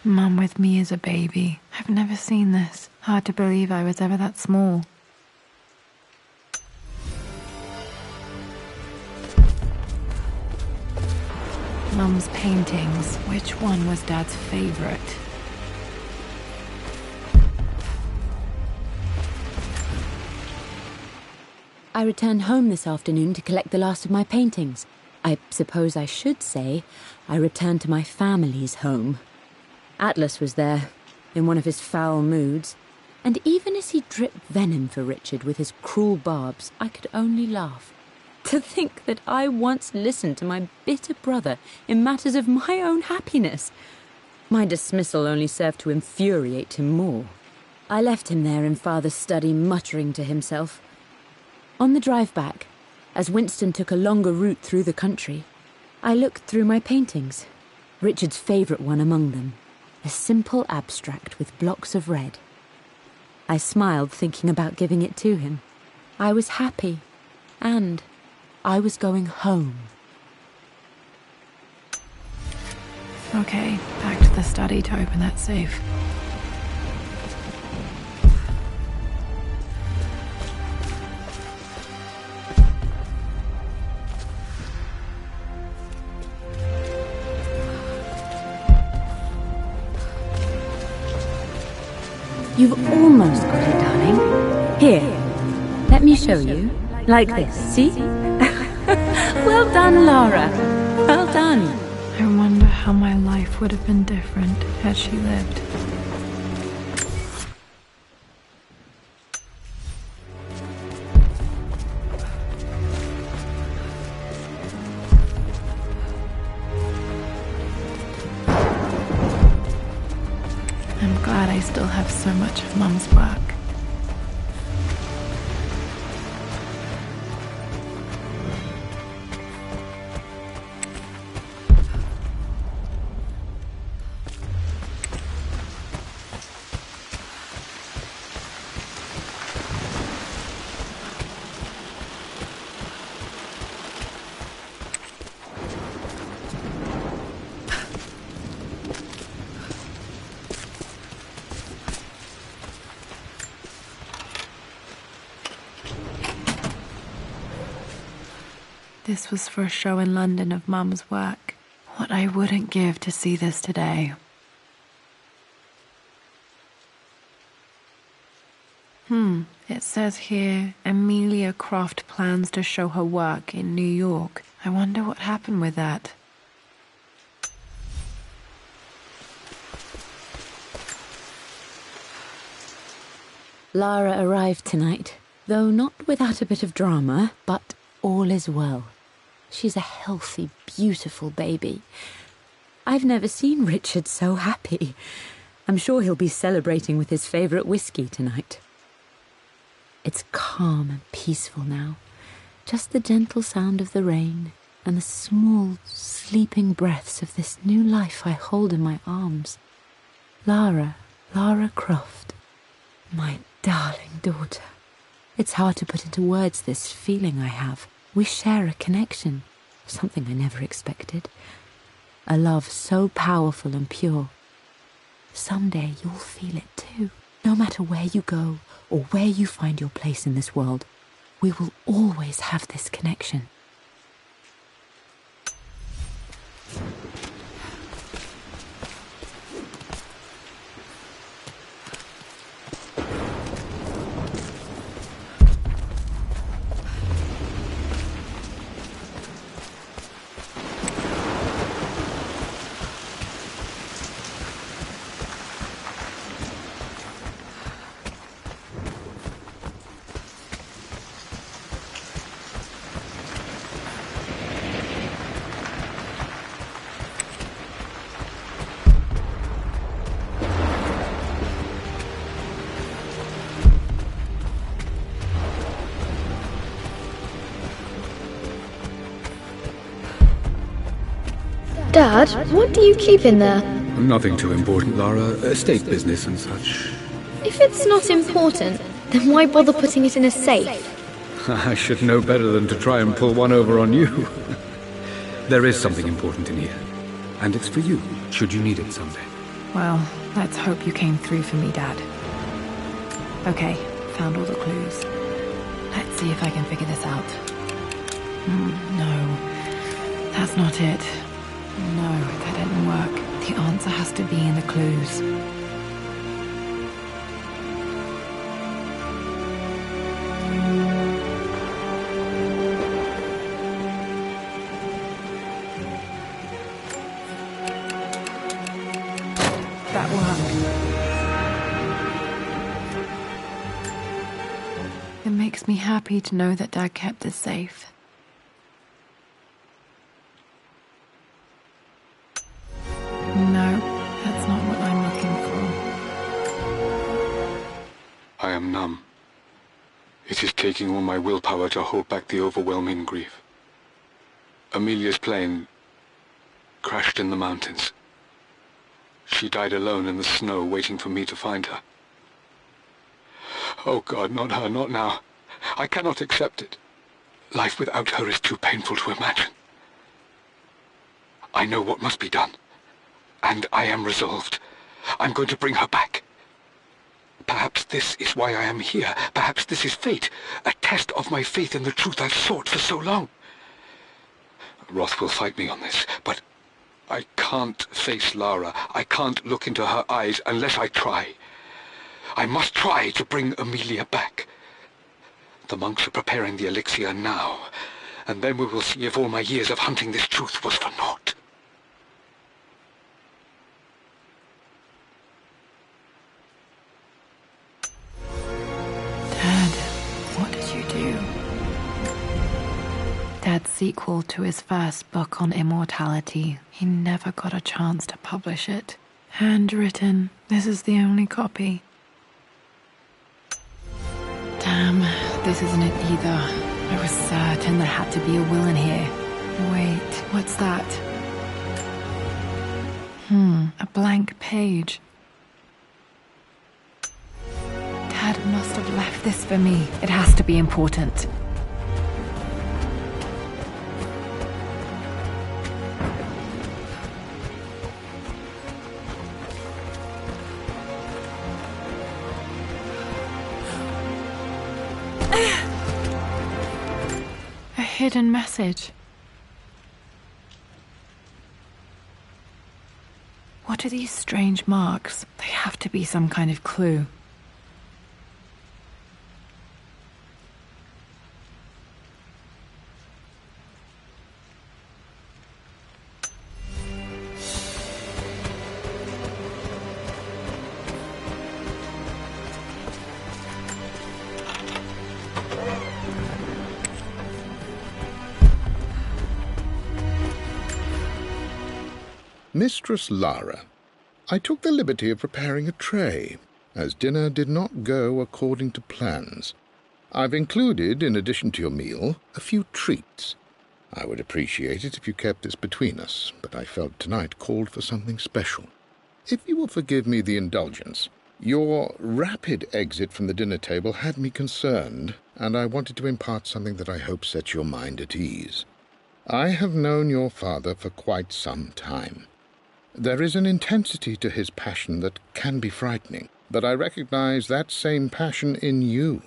Mum with me as a baby. I've never seen this. Hard to believe I was ever that small. Mum's paintings. Which one was Dad's favorite? I returned home this afternoon to collect the last of my paintings. I suppose I should say I returned to my family's home. Atlas was there, in one of his foul moods, and even as he dripped venom for Richard with his cruel barbs, I could only laugh. To think that I once listened to my bitter brother in matters of my own happiness. My dismissal only served to infuriate him more. I left him there in Father's study, muttering to himself. On the drive back, as Winston took a longer route through the country, I looked through my paintings, Richard's favourite one among them, a simple abstract with blocks of red. I smiled, thinking about giving it to him. I was happy, and I was going home. Okay, back to the study to open that safe. You've almost got it, darling. Here, let me show you. Like this, see? Well done, Lara. Well done. I wonder how my life would have been different had she lived. I'm glad I still have so much of Mum's work. This was for a show in London of Mum's work. What I wouldn't give to see this today. It says here, Amelia Croft plans to show her work in New York. I wonder what happened with that. Lara arrived tonight, though not without a bit of drama, but all is well. She's a healthy, beautiful baby. I've never seen Richard so happy. I'm sure he'll be celebrating with his favourite whiskey tonight. It's calm and peaceful now. Just the gentle sound of the rain and the small, sleeping breaths of this new life I hold in my arms. Lara Croft, my darling daughter. It's hard to put into words this feeling I have. We share a connection, something I never expected. A love so powerful and pure. Someday you'll feel it too. No matter where you go or where you find your place in this world, we will always have this connection. Dad, what do you keep in there? Nothing too important, Lara. Estate business and such. If it's not important, then why bother putting it in a safe? I should know better than to try and pull one over on you. There is something important in here. And it's for you, should you need it someday. Well, let's hope you came through for me, Dad. Okay, found all the clues. Let's see if I can figure this out. No, that's not it. No, that didn't work. The answer has to be in the clues. That worked. It makes me happy to know that Dad kept this safe. No, that's not what I'm looking for. I am numb. It is taking all my willpower to hold back the overwhelming grief. Amelia's plane crashed in the mountains. She died alone in the snow, waiting for me to find her. Oh God, not her, not now. I cannot accept it. Life without her is too painful to imagine. I know what must be done. And I am resolved. I'm going to bring her back. Perhaps this is why I am here. Perhaps this is fate. A test of my faith in the truth I've sought for so long. Roth will fight me on this, but I can't face Lara. I can't look into her eyes unless I try. I must try to bring Amelia back. The monks are preparing the elixir now, and then we will see if all my years of hunting this truth was for naught. Dad's sequel to his first book on immortality. He never got a chance to publish it. Handwritten. This is the only copy. Damn, this isn't it either. I was certain there had to be a will in here. Wait, what's that? A blank page. Dad must have left this for me. It has to be important. A hidden message. What are these strange marks? They have to be some kind of clue. Mistress Lara, I took the liberty of preparing a tray, as dinner did not go according to plans. I've included, in addition to your meal, a few treats. I would appreciate it if you kept this between us, but I felt tonight called for something special. If you will forgive me the indulgence, your rapid exit from the dinner table had me concerned, and I wanted to impart something that I hope sets your mind at ease. I have known your father for quite some time. There is an intensity to his passion that can be frightening, but I recognize that same passion in you.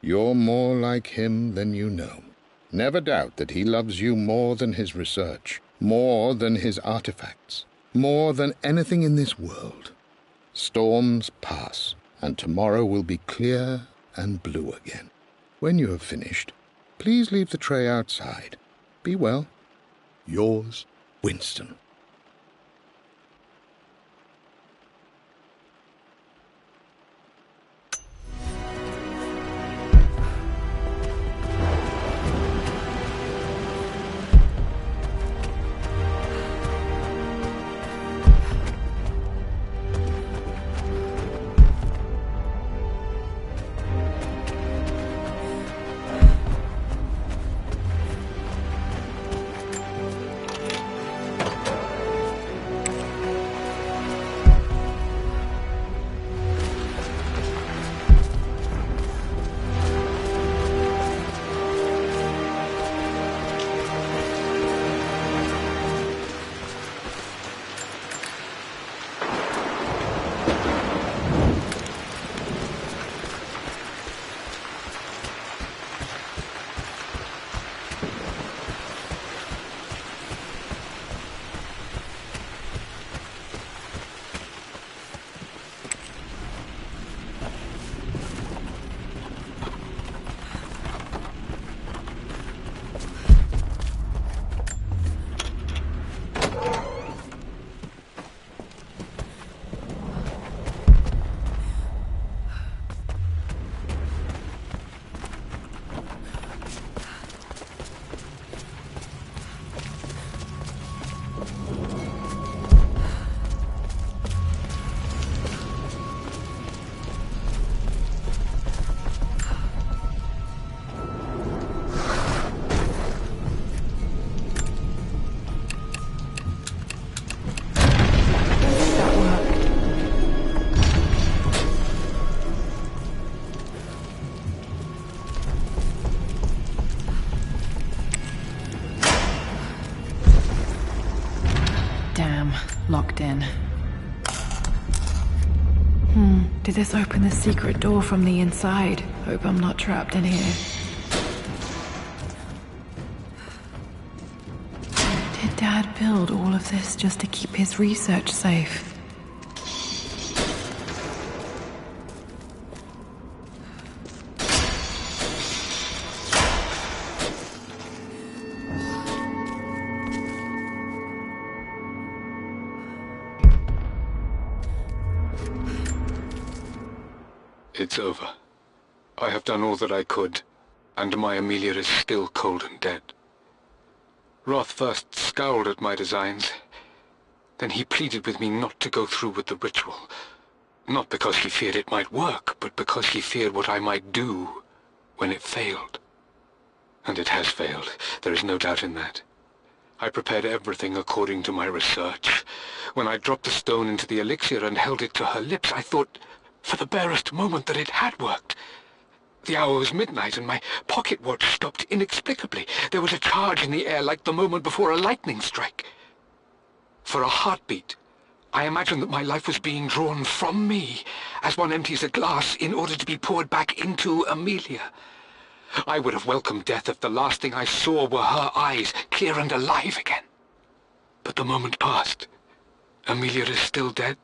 You're more like him than you know. Never doubt that he loves you more than his research, more than his artifacts, more than anything in this world. Storms pass, and tomorrow will be clear and blue again. When you have finished, please leave the tray outside. Be well. Yours, Winston. Locked in. Did this open the secret door from the inside? Hope I'm not trapped in here. Did Dad build all of this just to keep his research safe? It's over. I have done all that I could, and my Amelia is still cold and dead. Roth first scowled at my designs. Then he pleaded with me not to go through with the ritual. Not because he feared it might work, but because he feared what I might do when it failed. And it has failed. There is no doubt in that. I prepared everything according to my research. When I dropped the stone into the elixir and held it to her lips, I thought for the barest moment that it had worked. The hour was midnight, and my pocket watch stopped inexplicably. There was a charge in the air like the moment before a lightning strike. For a heartbeat, I imagined that my life was being drawn from me, as one empties a glass in order to be poured back into Amelia. I would have welcomed death if the last thing I saw were her eyes, clear and alive again. But the moment passed, Amelia is still dead,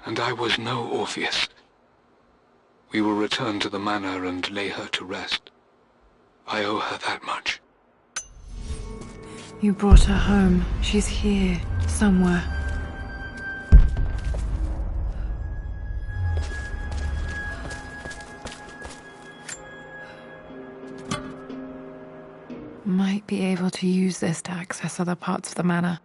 and I was no Orpheus. We will return to the manor and lay her to rest. I owe her that much. You brought her home. She's here, somewhere. Might be able to use this to access other parts of the manor.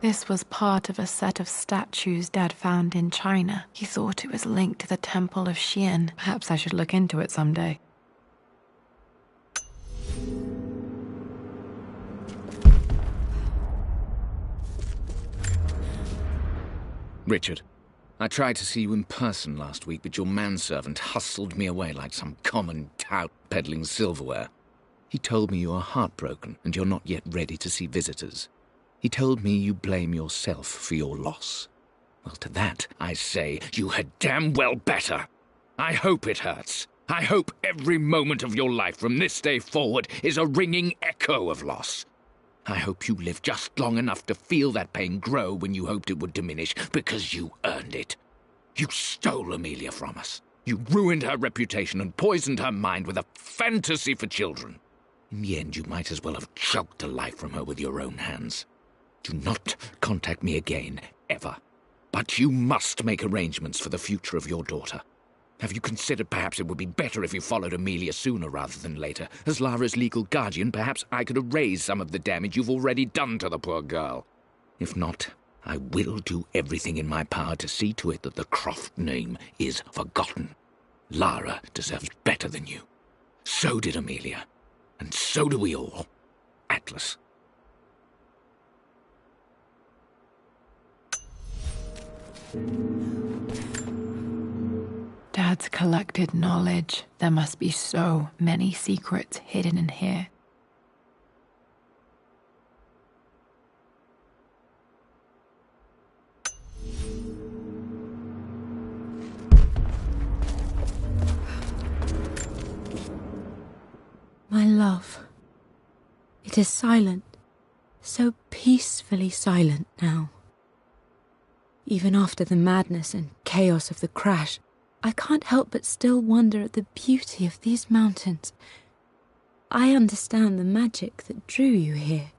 This was part of a set of statues Dad found in China. He thought it was linked to the Temple of Xian. Perhaps I should look into it someday. Richard, I tried to see you in person last week, but your manservant hustled me away like some common tout peddling silverware. He told me you are heartbroken and you're not yet ready to see visitors. He told me you blame yourself for your loss. Well, to that, I say you had damn well better. I hope it hurts. I hope every moment of your life from this day forward is a ringing echo of loss. I hope you live just long enough to feel that pain grow when you hoped it would diminish, because you earned it. You stole Amelia from us. You ruined her reputation and poisoned her mind with a fantasy for children. In the end, you might as well have choked the life from her with your own hands. Do not contact me again, ever. But you must make arrangements for the future of your daughter. Have you considered perhaps it would be better if you followed Amelia sooner rather than later? As Lara's legal guardian, perhaps I could erase some of the damage you've already done to the poor girl. If not, I will do everything in my power to see to it that the Croft name is forgotten. Lara deserves better than you. So did Amelia. And so do we all. Atlas. Dad's collected knowledge. There must be so many secrets hidden in here. My love, it is silent, so peacefully silent now. Even after the madness and chaos of the crash, I can't help but still wonder at the beauty of these mountains. I understand the magic that drew you here.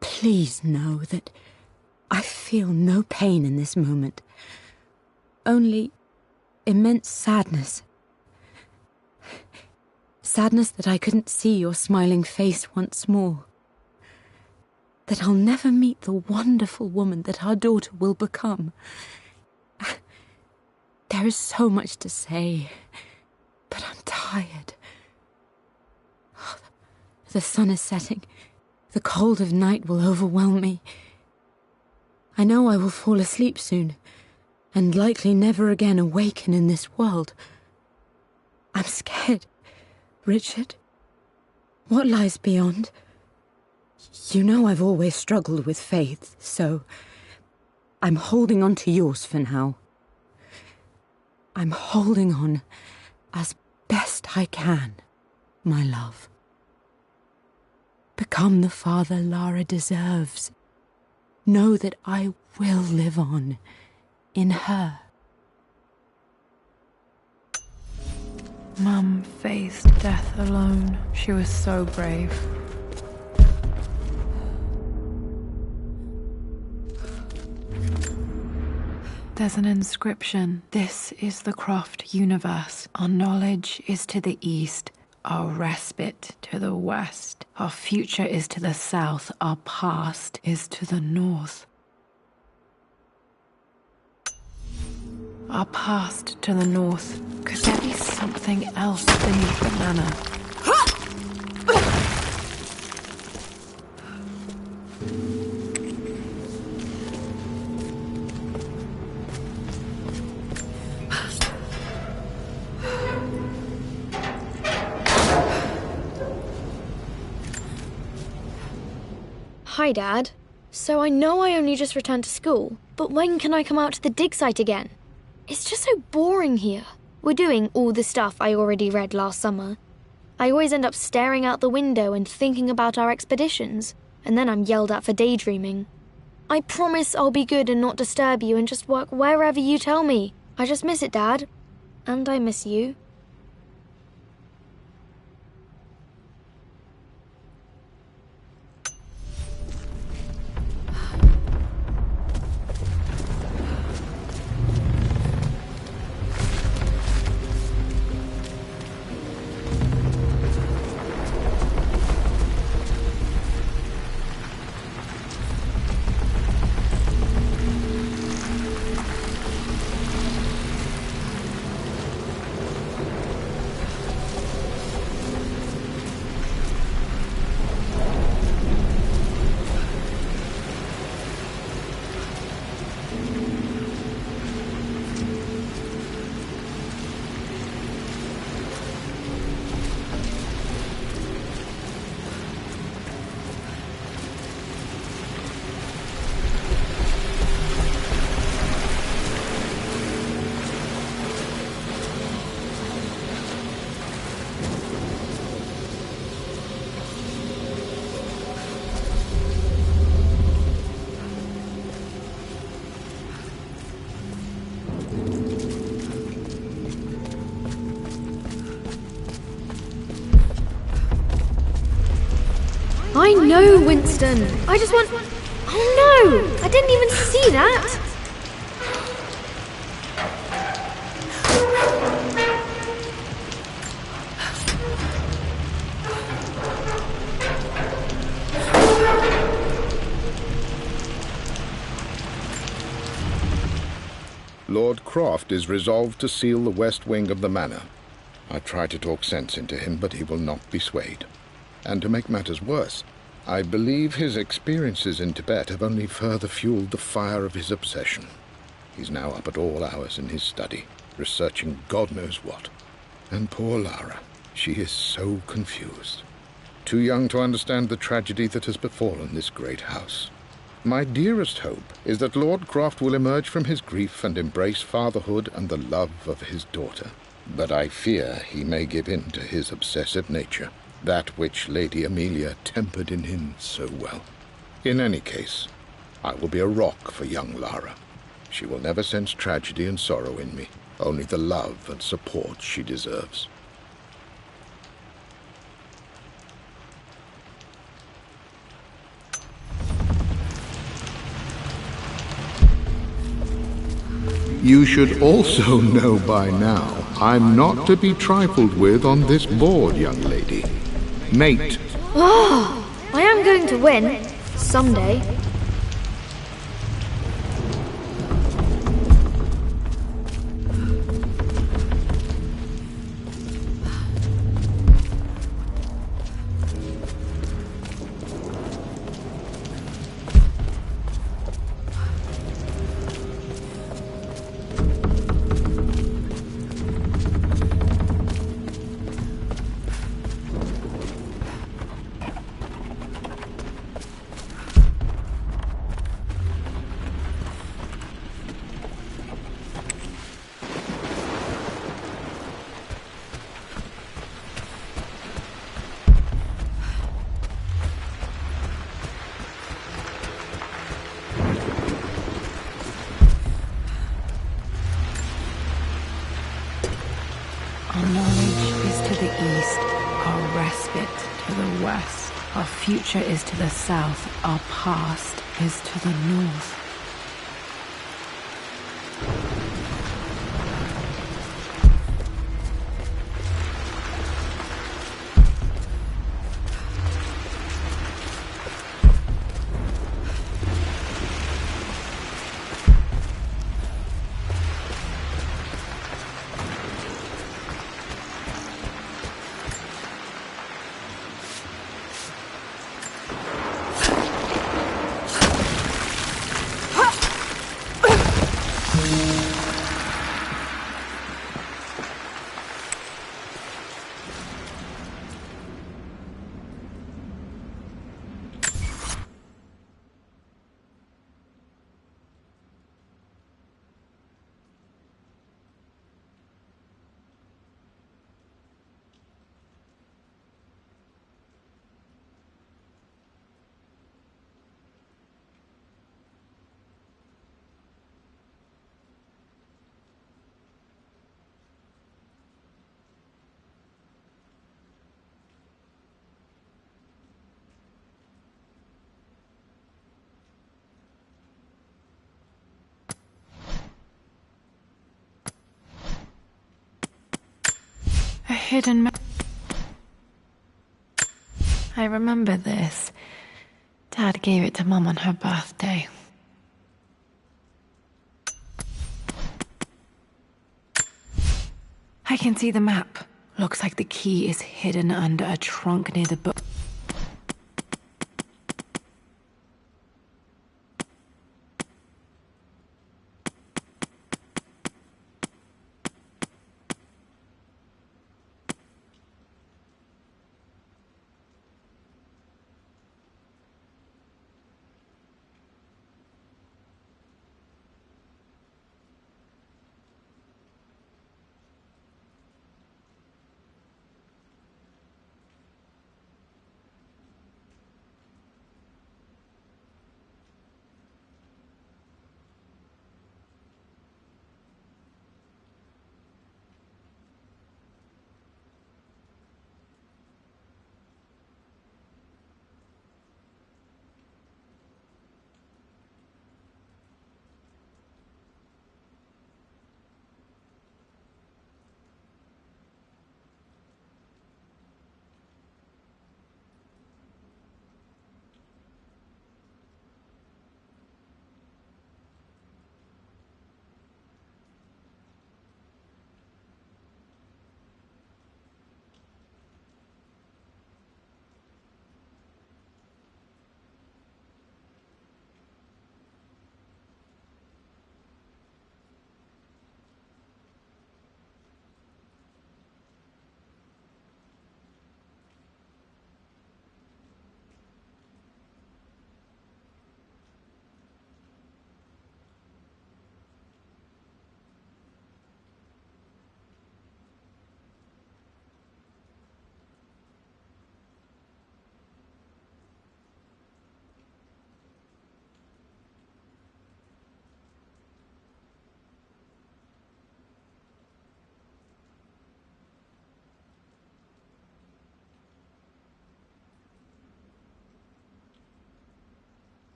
Please know that I feel no pain in this moment, only immense sadness. Sadness that I couldn't see your smiling face once more. That I'll never meet the wonderful woman that our daughter will become. There is so much to say, but I'm tired. The sun is setting. The cold of night will overwhelm me. I know I will fall asleep soon, and likely never again awaken in this world. I'm scared. Richard, what lies beyond? You know I've always struggled with faith, so I'm holding on to yours for now. I'm holding on as best I can, my love. Become the father Lara deserves. Know that I will live on in her. Mum faced death alone. She was so brave. There's an inscription. This is the Croft universe. Our knowledge is to the east, our respite to the west. Our future is to the south, our past is to the north. Our past to the north. Could there be something else beneath the manor? Hi, Dad. So I know I only just returned to school, but when can I come out to the dig site again? It's just so boring here. We're doing all the stuff I already read last summer. I always end up staring out the window and thinking about our expeditions, and then I'm yelled at for daydreaming. I promise I'll be good and not disturb you and just work wherever you tell me. I just miss it, Dad. And I miss you. I know, Winston. I just want... Oh no! I didn't even see that! Lord Croft is resolved to seal the west wing of the manor. I try to talk sense into him, but he will not be swayed. And to make matters worse, I believe his experiences in Tibet have only further fueled the fire of his obsession. He's now up at all hours in his study, researching God knows what. And poor Lara, she is so confused. Too young to understand the tragedy that has befallen this great house. My dearest hope is that Lord Croft will emerge from his grief and embrace fatherhood and the love of his daughter. But I fear he may give in to his obsessive nature, that which Lady Amelia tempered in him so well. In any case, I will be a rock for young Lara. She will never sense tragedy and sorrow in me, only the love and support she deserves. You should also know by now, I'm not to be trifled with on this board, young lady. Mate. Oh, I am going to win. Someday. Our knowledge is to the east, our respite to the west. Our future is to the south, our past is to the north. A hidden map. I remember this. Dad gave it to Mum on her birthday. I can see the map. Looks like the key is hidden under a trunk near the book.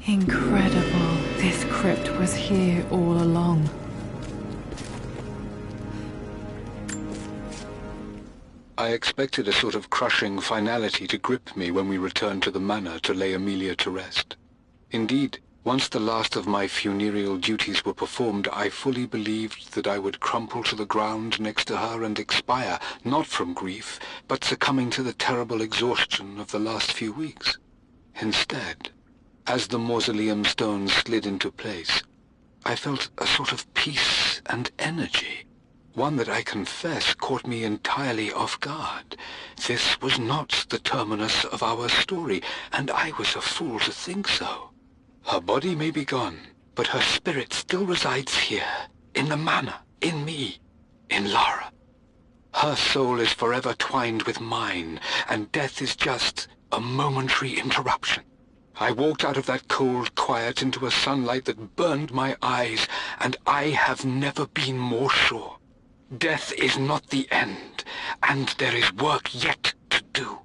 Incredible. This crypt was here all along. I expected a sort of crushing finality to grip me when we returned to the manor to lay Amelia to rest. Indeed, once the last of my funereal duties were performed, I fully believed that I would crumple to the ground next to her and expire, not from grief, but succumbing to the terrible exhaustion of the last few weeks. Instead, as the mausoleum stones slid into place, I felt a sort of peace and energy. One that I confess caught me entirely off guard. This was not the terminus of our story, and I was a fool to think so. Her body may be gone, but her spirit still resides here, in the manor, in me, in Lara. Her soul is forever twined with mine, and death is just a momentary interruption. I walked out of that cold quiet into a sunlight that burned my eyes, and I have never been more sure. Death is not the end, and there is work yet to do.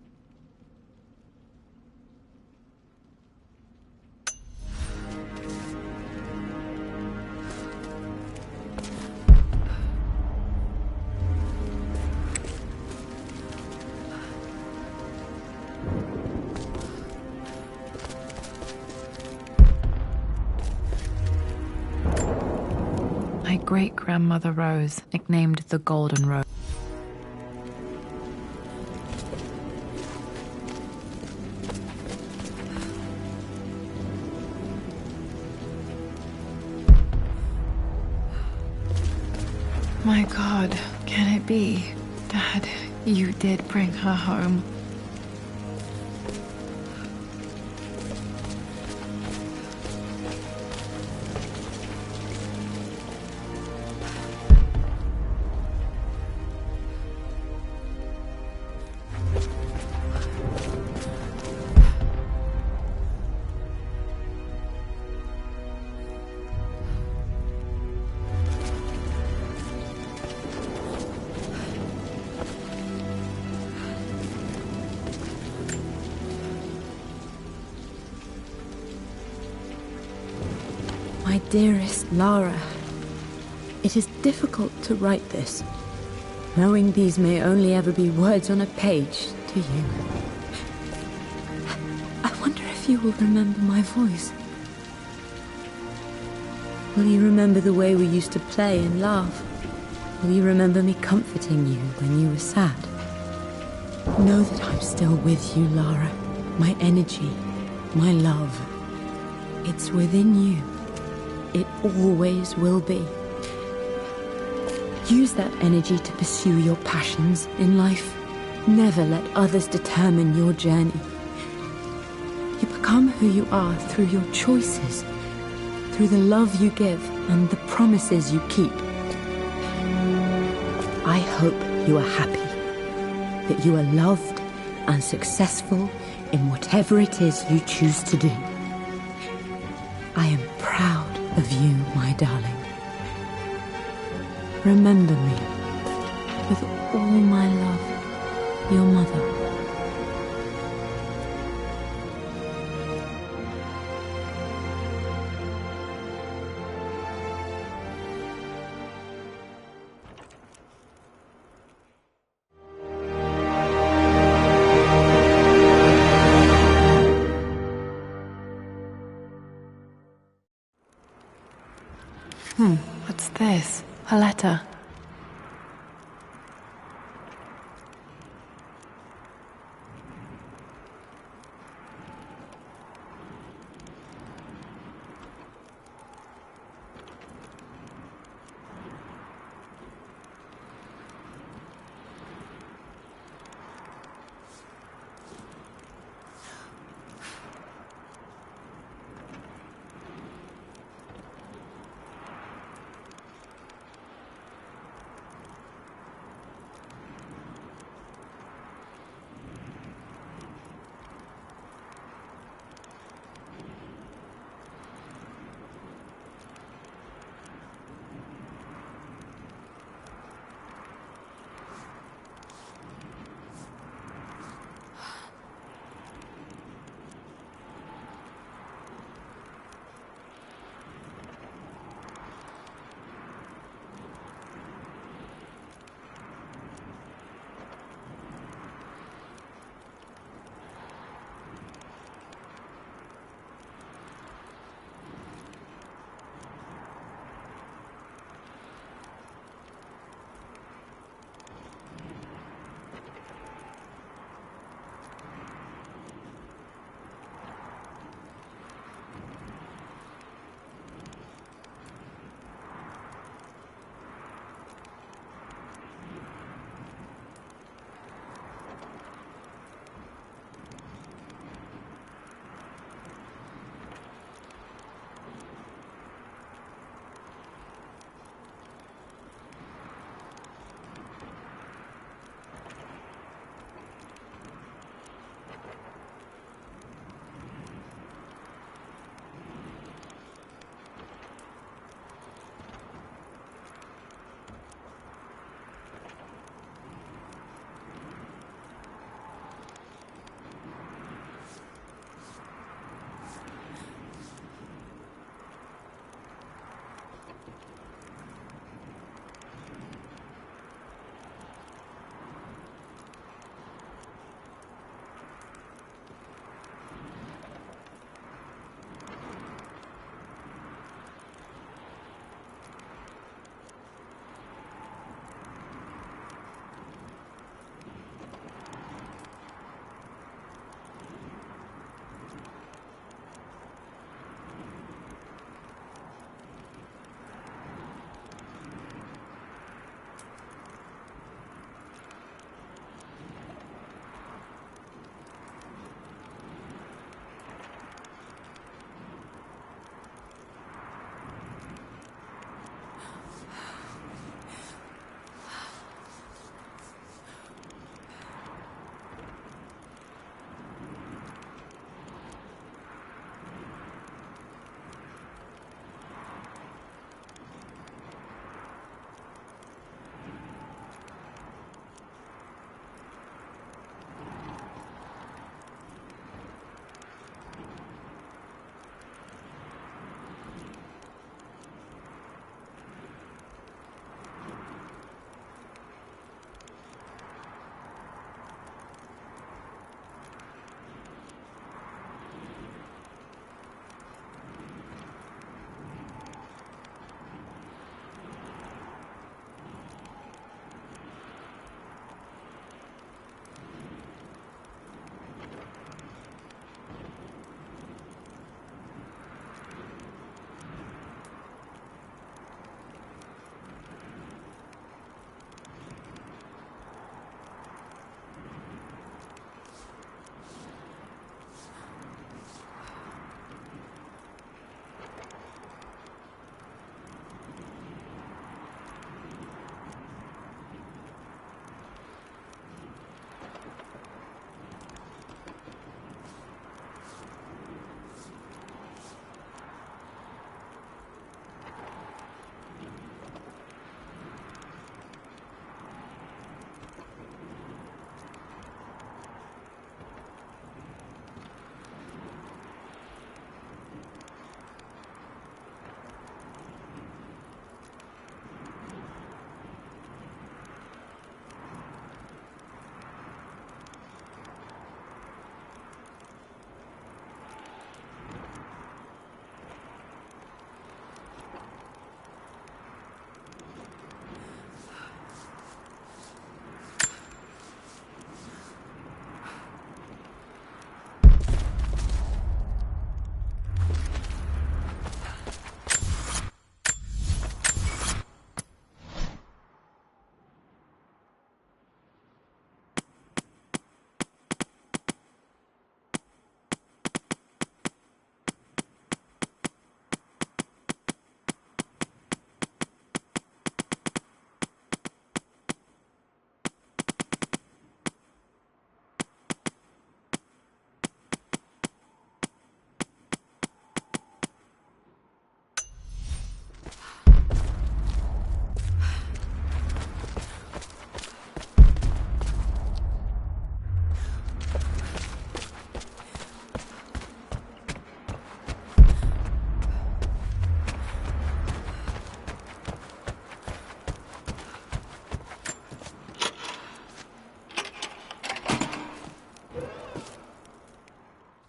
My great-grandmother Rose, nicknamed the Golden Rose. My God, can it be? Dad, you did bring her home. My dearest Lara, it is difficult to write this, knowing these may only ever be words on a page to you. I wonder if you will remember my voice. Will you remember the way we used to play and laugh? Will you remember me comforting you when you were sad? Know that I'm still with you, Lara. My energy, my love. It's within you. It always will be. Use that energy to pursue your passions in life. Never let others determine your journey. You become who you are through your choices, through the love you give and the promises you keep. I hope you are happy, that you are loved and successful in whatever it is you choose to do. I am proud of you, my darling. Remember me, with all my love, your mother. What's this? A letter.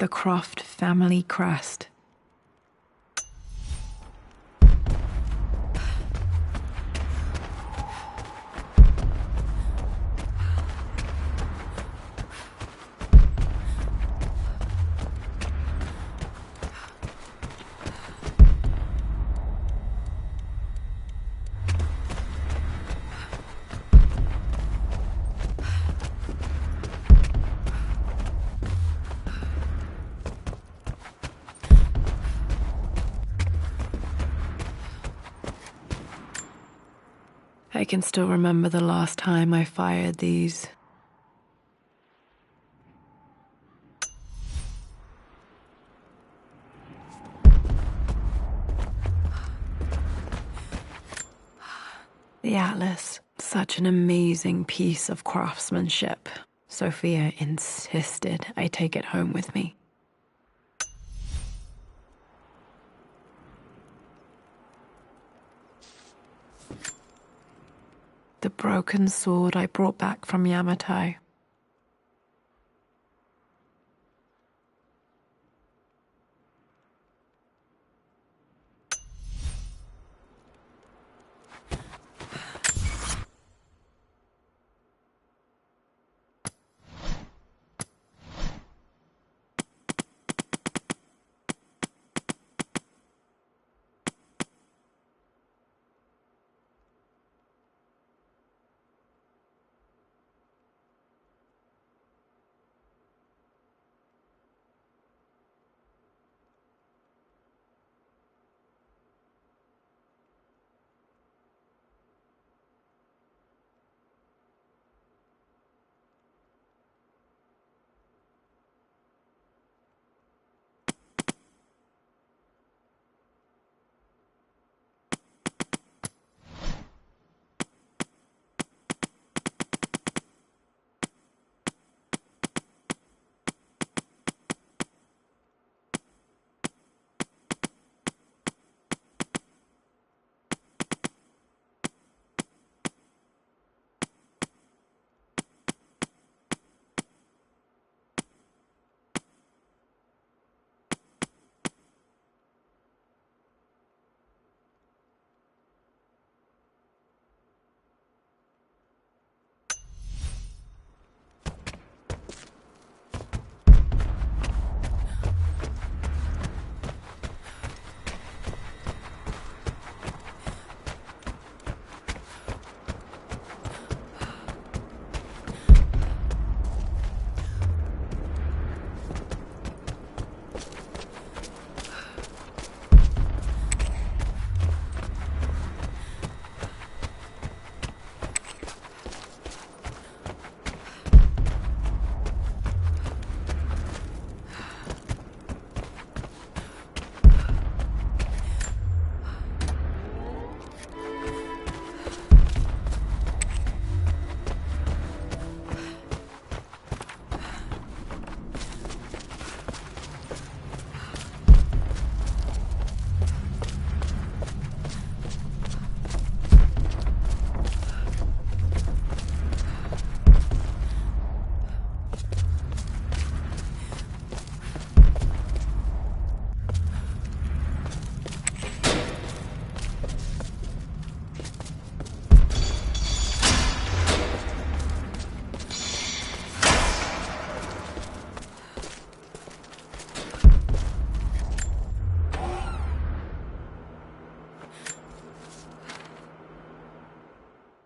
the Croft family crest. I can still remember the last time I fired these. The Atlas, such an amazing piece of craftsmanship. Sophia insisted I take it home with me. The broken sword I brought back from Yamato.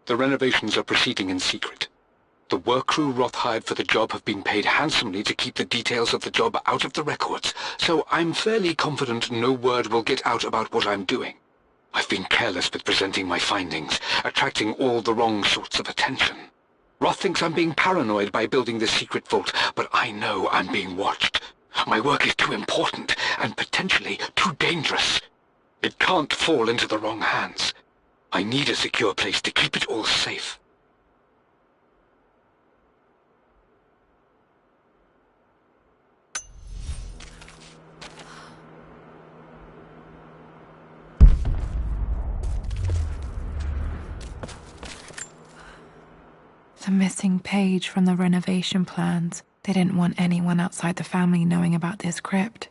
The renovations are proceeding in secret. The work crew Roth hired for the job have been paid handsomely to keep the details of the job out of the records, so I'm fairly confident no word will get out about what I'm doing. I've been careless with presenting my findings, attracting all the wrong sorts of attention. Roth thinks I'm being paranoid by building this secret vault, but I know I'm being watched. My work is too important and potentially too dangerous. It can't fall into the wrong hands. I need a secure place to keep it all safe. The missing page from the renovation plans. They didn't want anyone outside the family knowing about this crypt.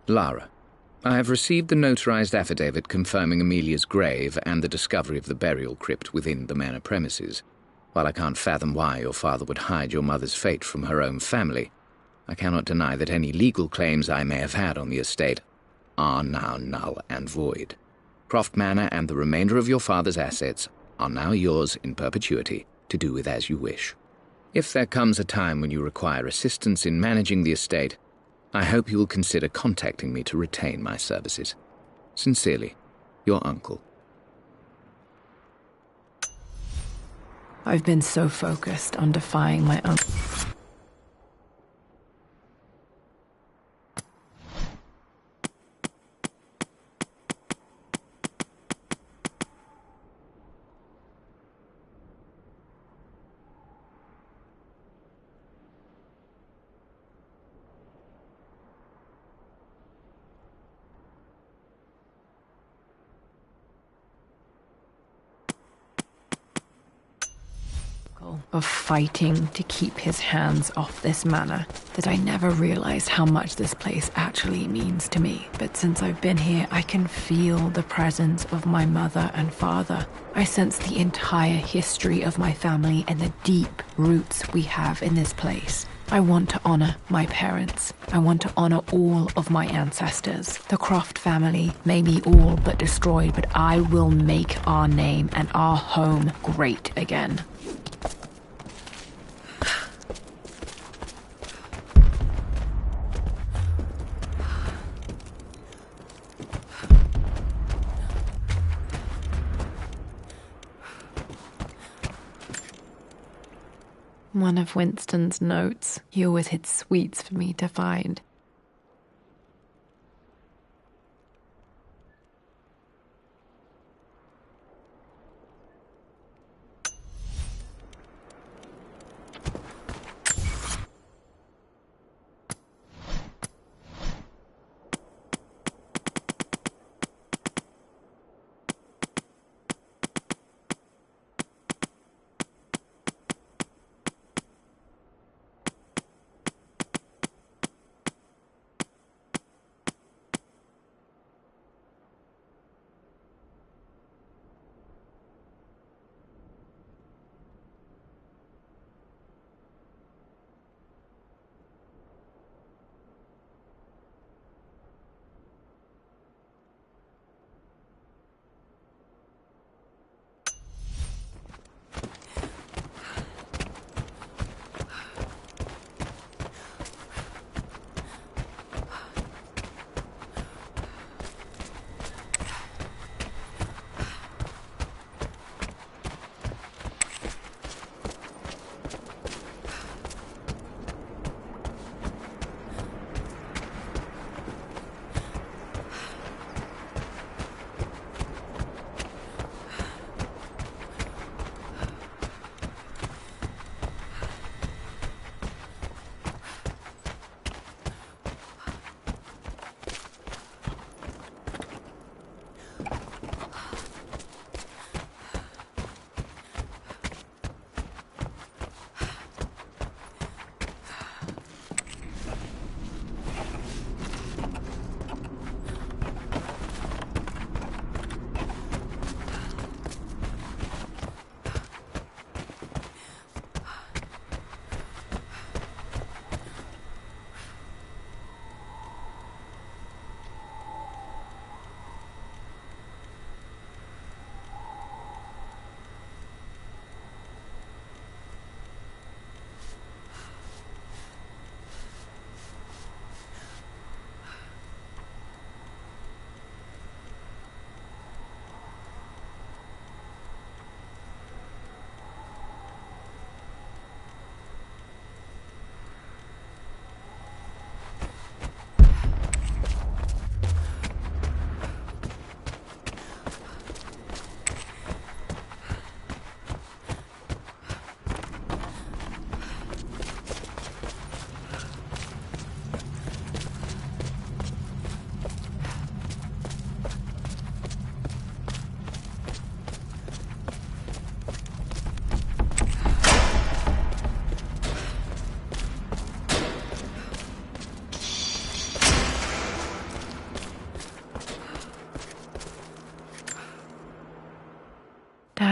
Lara, I have received the notarized affidavit confirming Amelia's grave and the discovery of the burial crypt within the manor premises. While I can't fathom why your father would hide your mother's fate from her own family, I cannot deny that any legal claims I may have had on the estate are now null and void. Croft Manor and the remainder of your father's assets are now yours in perpetuity to do with as you wish. If there comes a time when you require assistance in managing the estate, I hope you will consider contacting me to retain my services. Sincerely, your uncle. I've been so focused on defying my uncle. Of fighting to keep his hands off this manor, that I never realized how much this place actually means to me. But since I've been here, I can feel the presence of my mother and father. I sense the entire history of my family and the deep roots we have in this place. I want to honor my parents. I want to honor all of my ancestors. The Croft family may be all but destroyed, but I will make our name and our home great again. One of Winston's notes. He always hid sweets for me to find.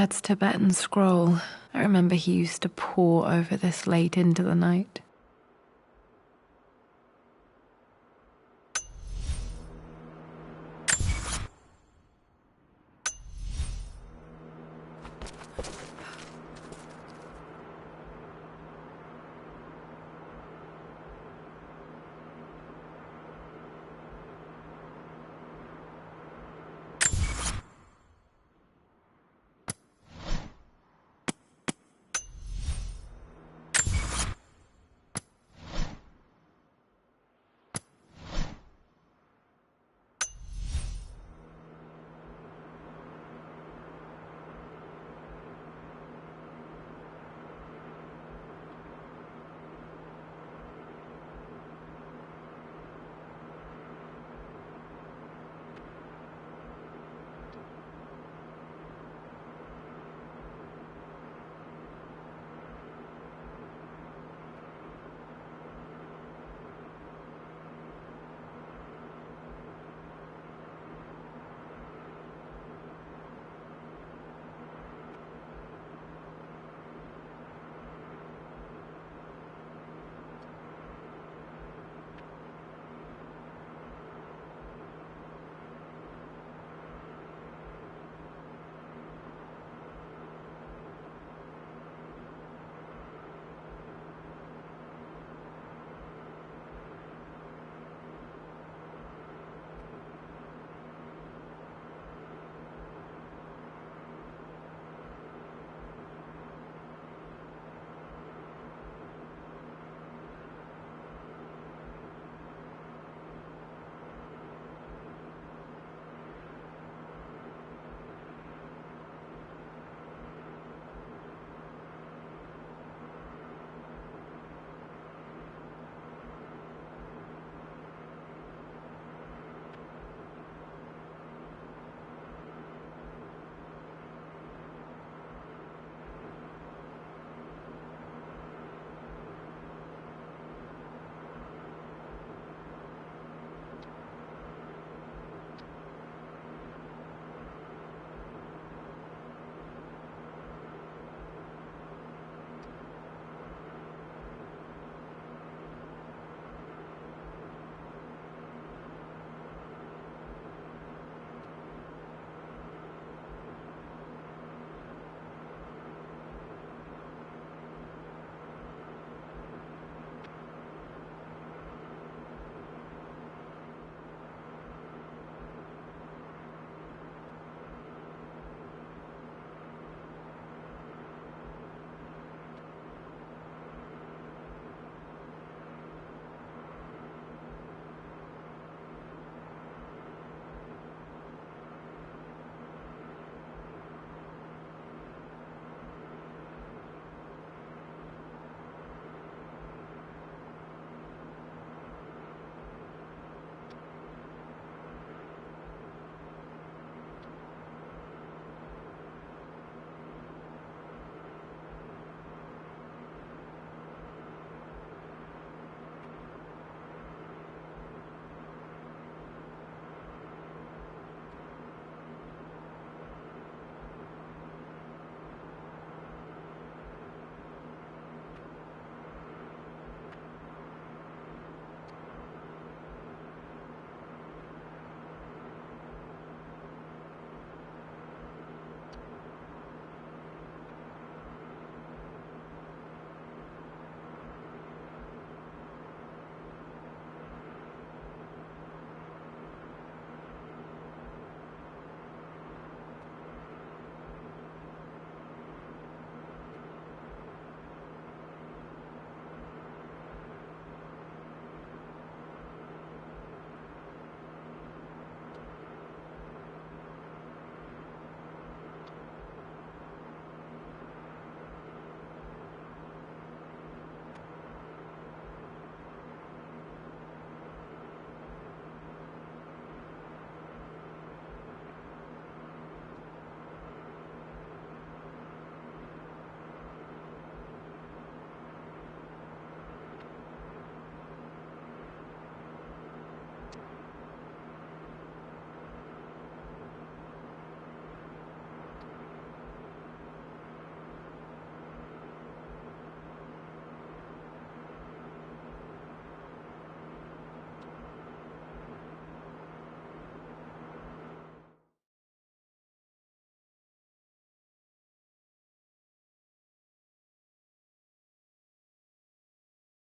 Dad's Tibetan scroll. I remember he used to pore over this late into the night.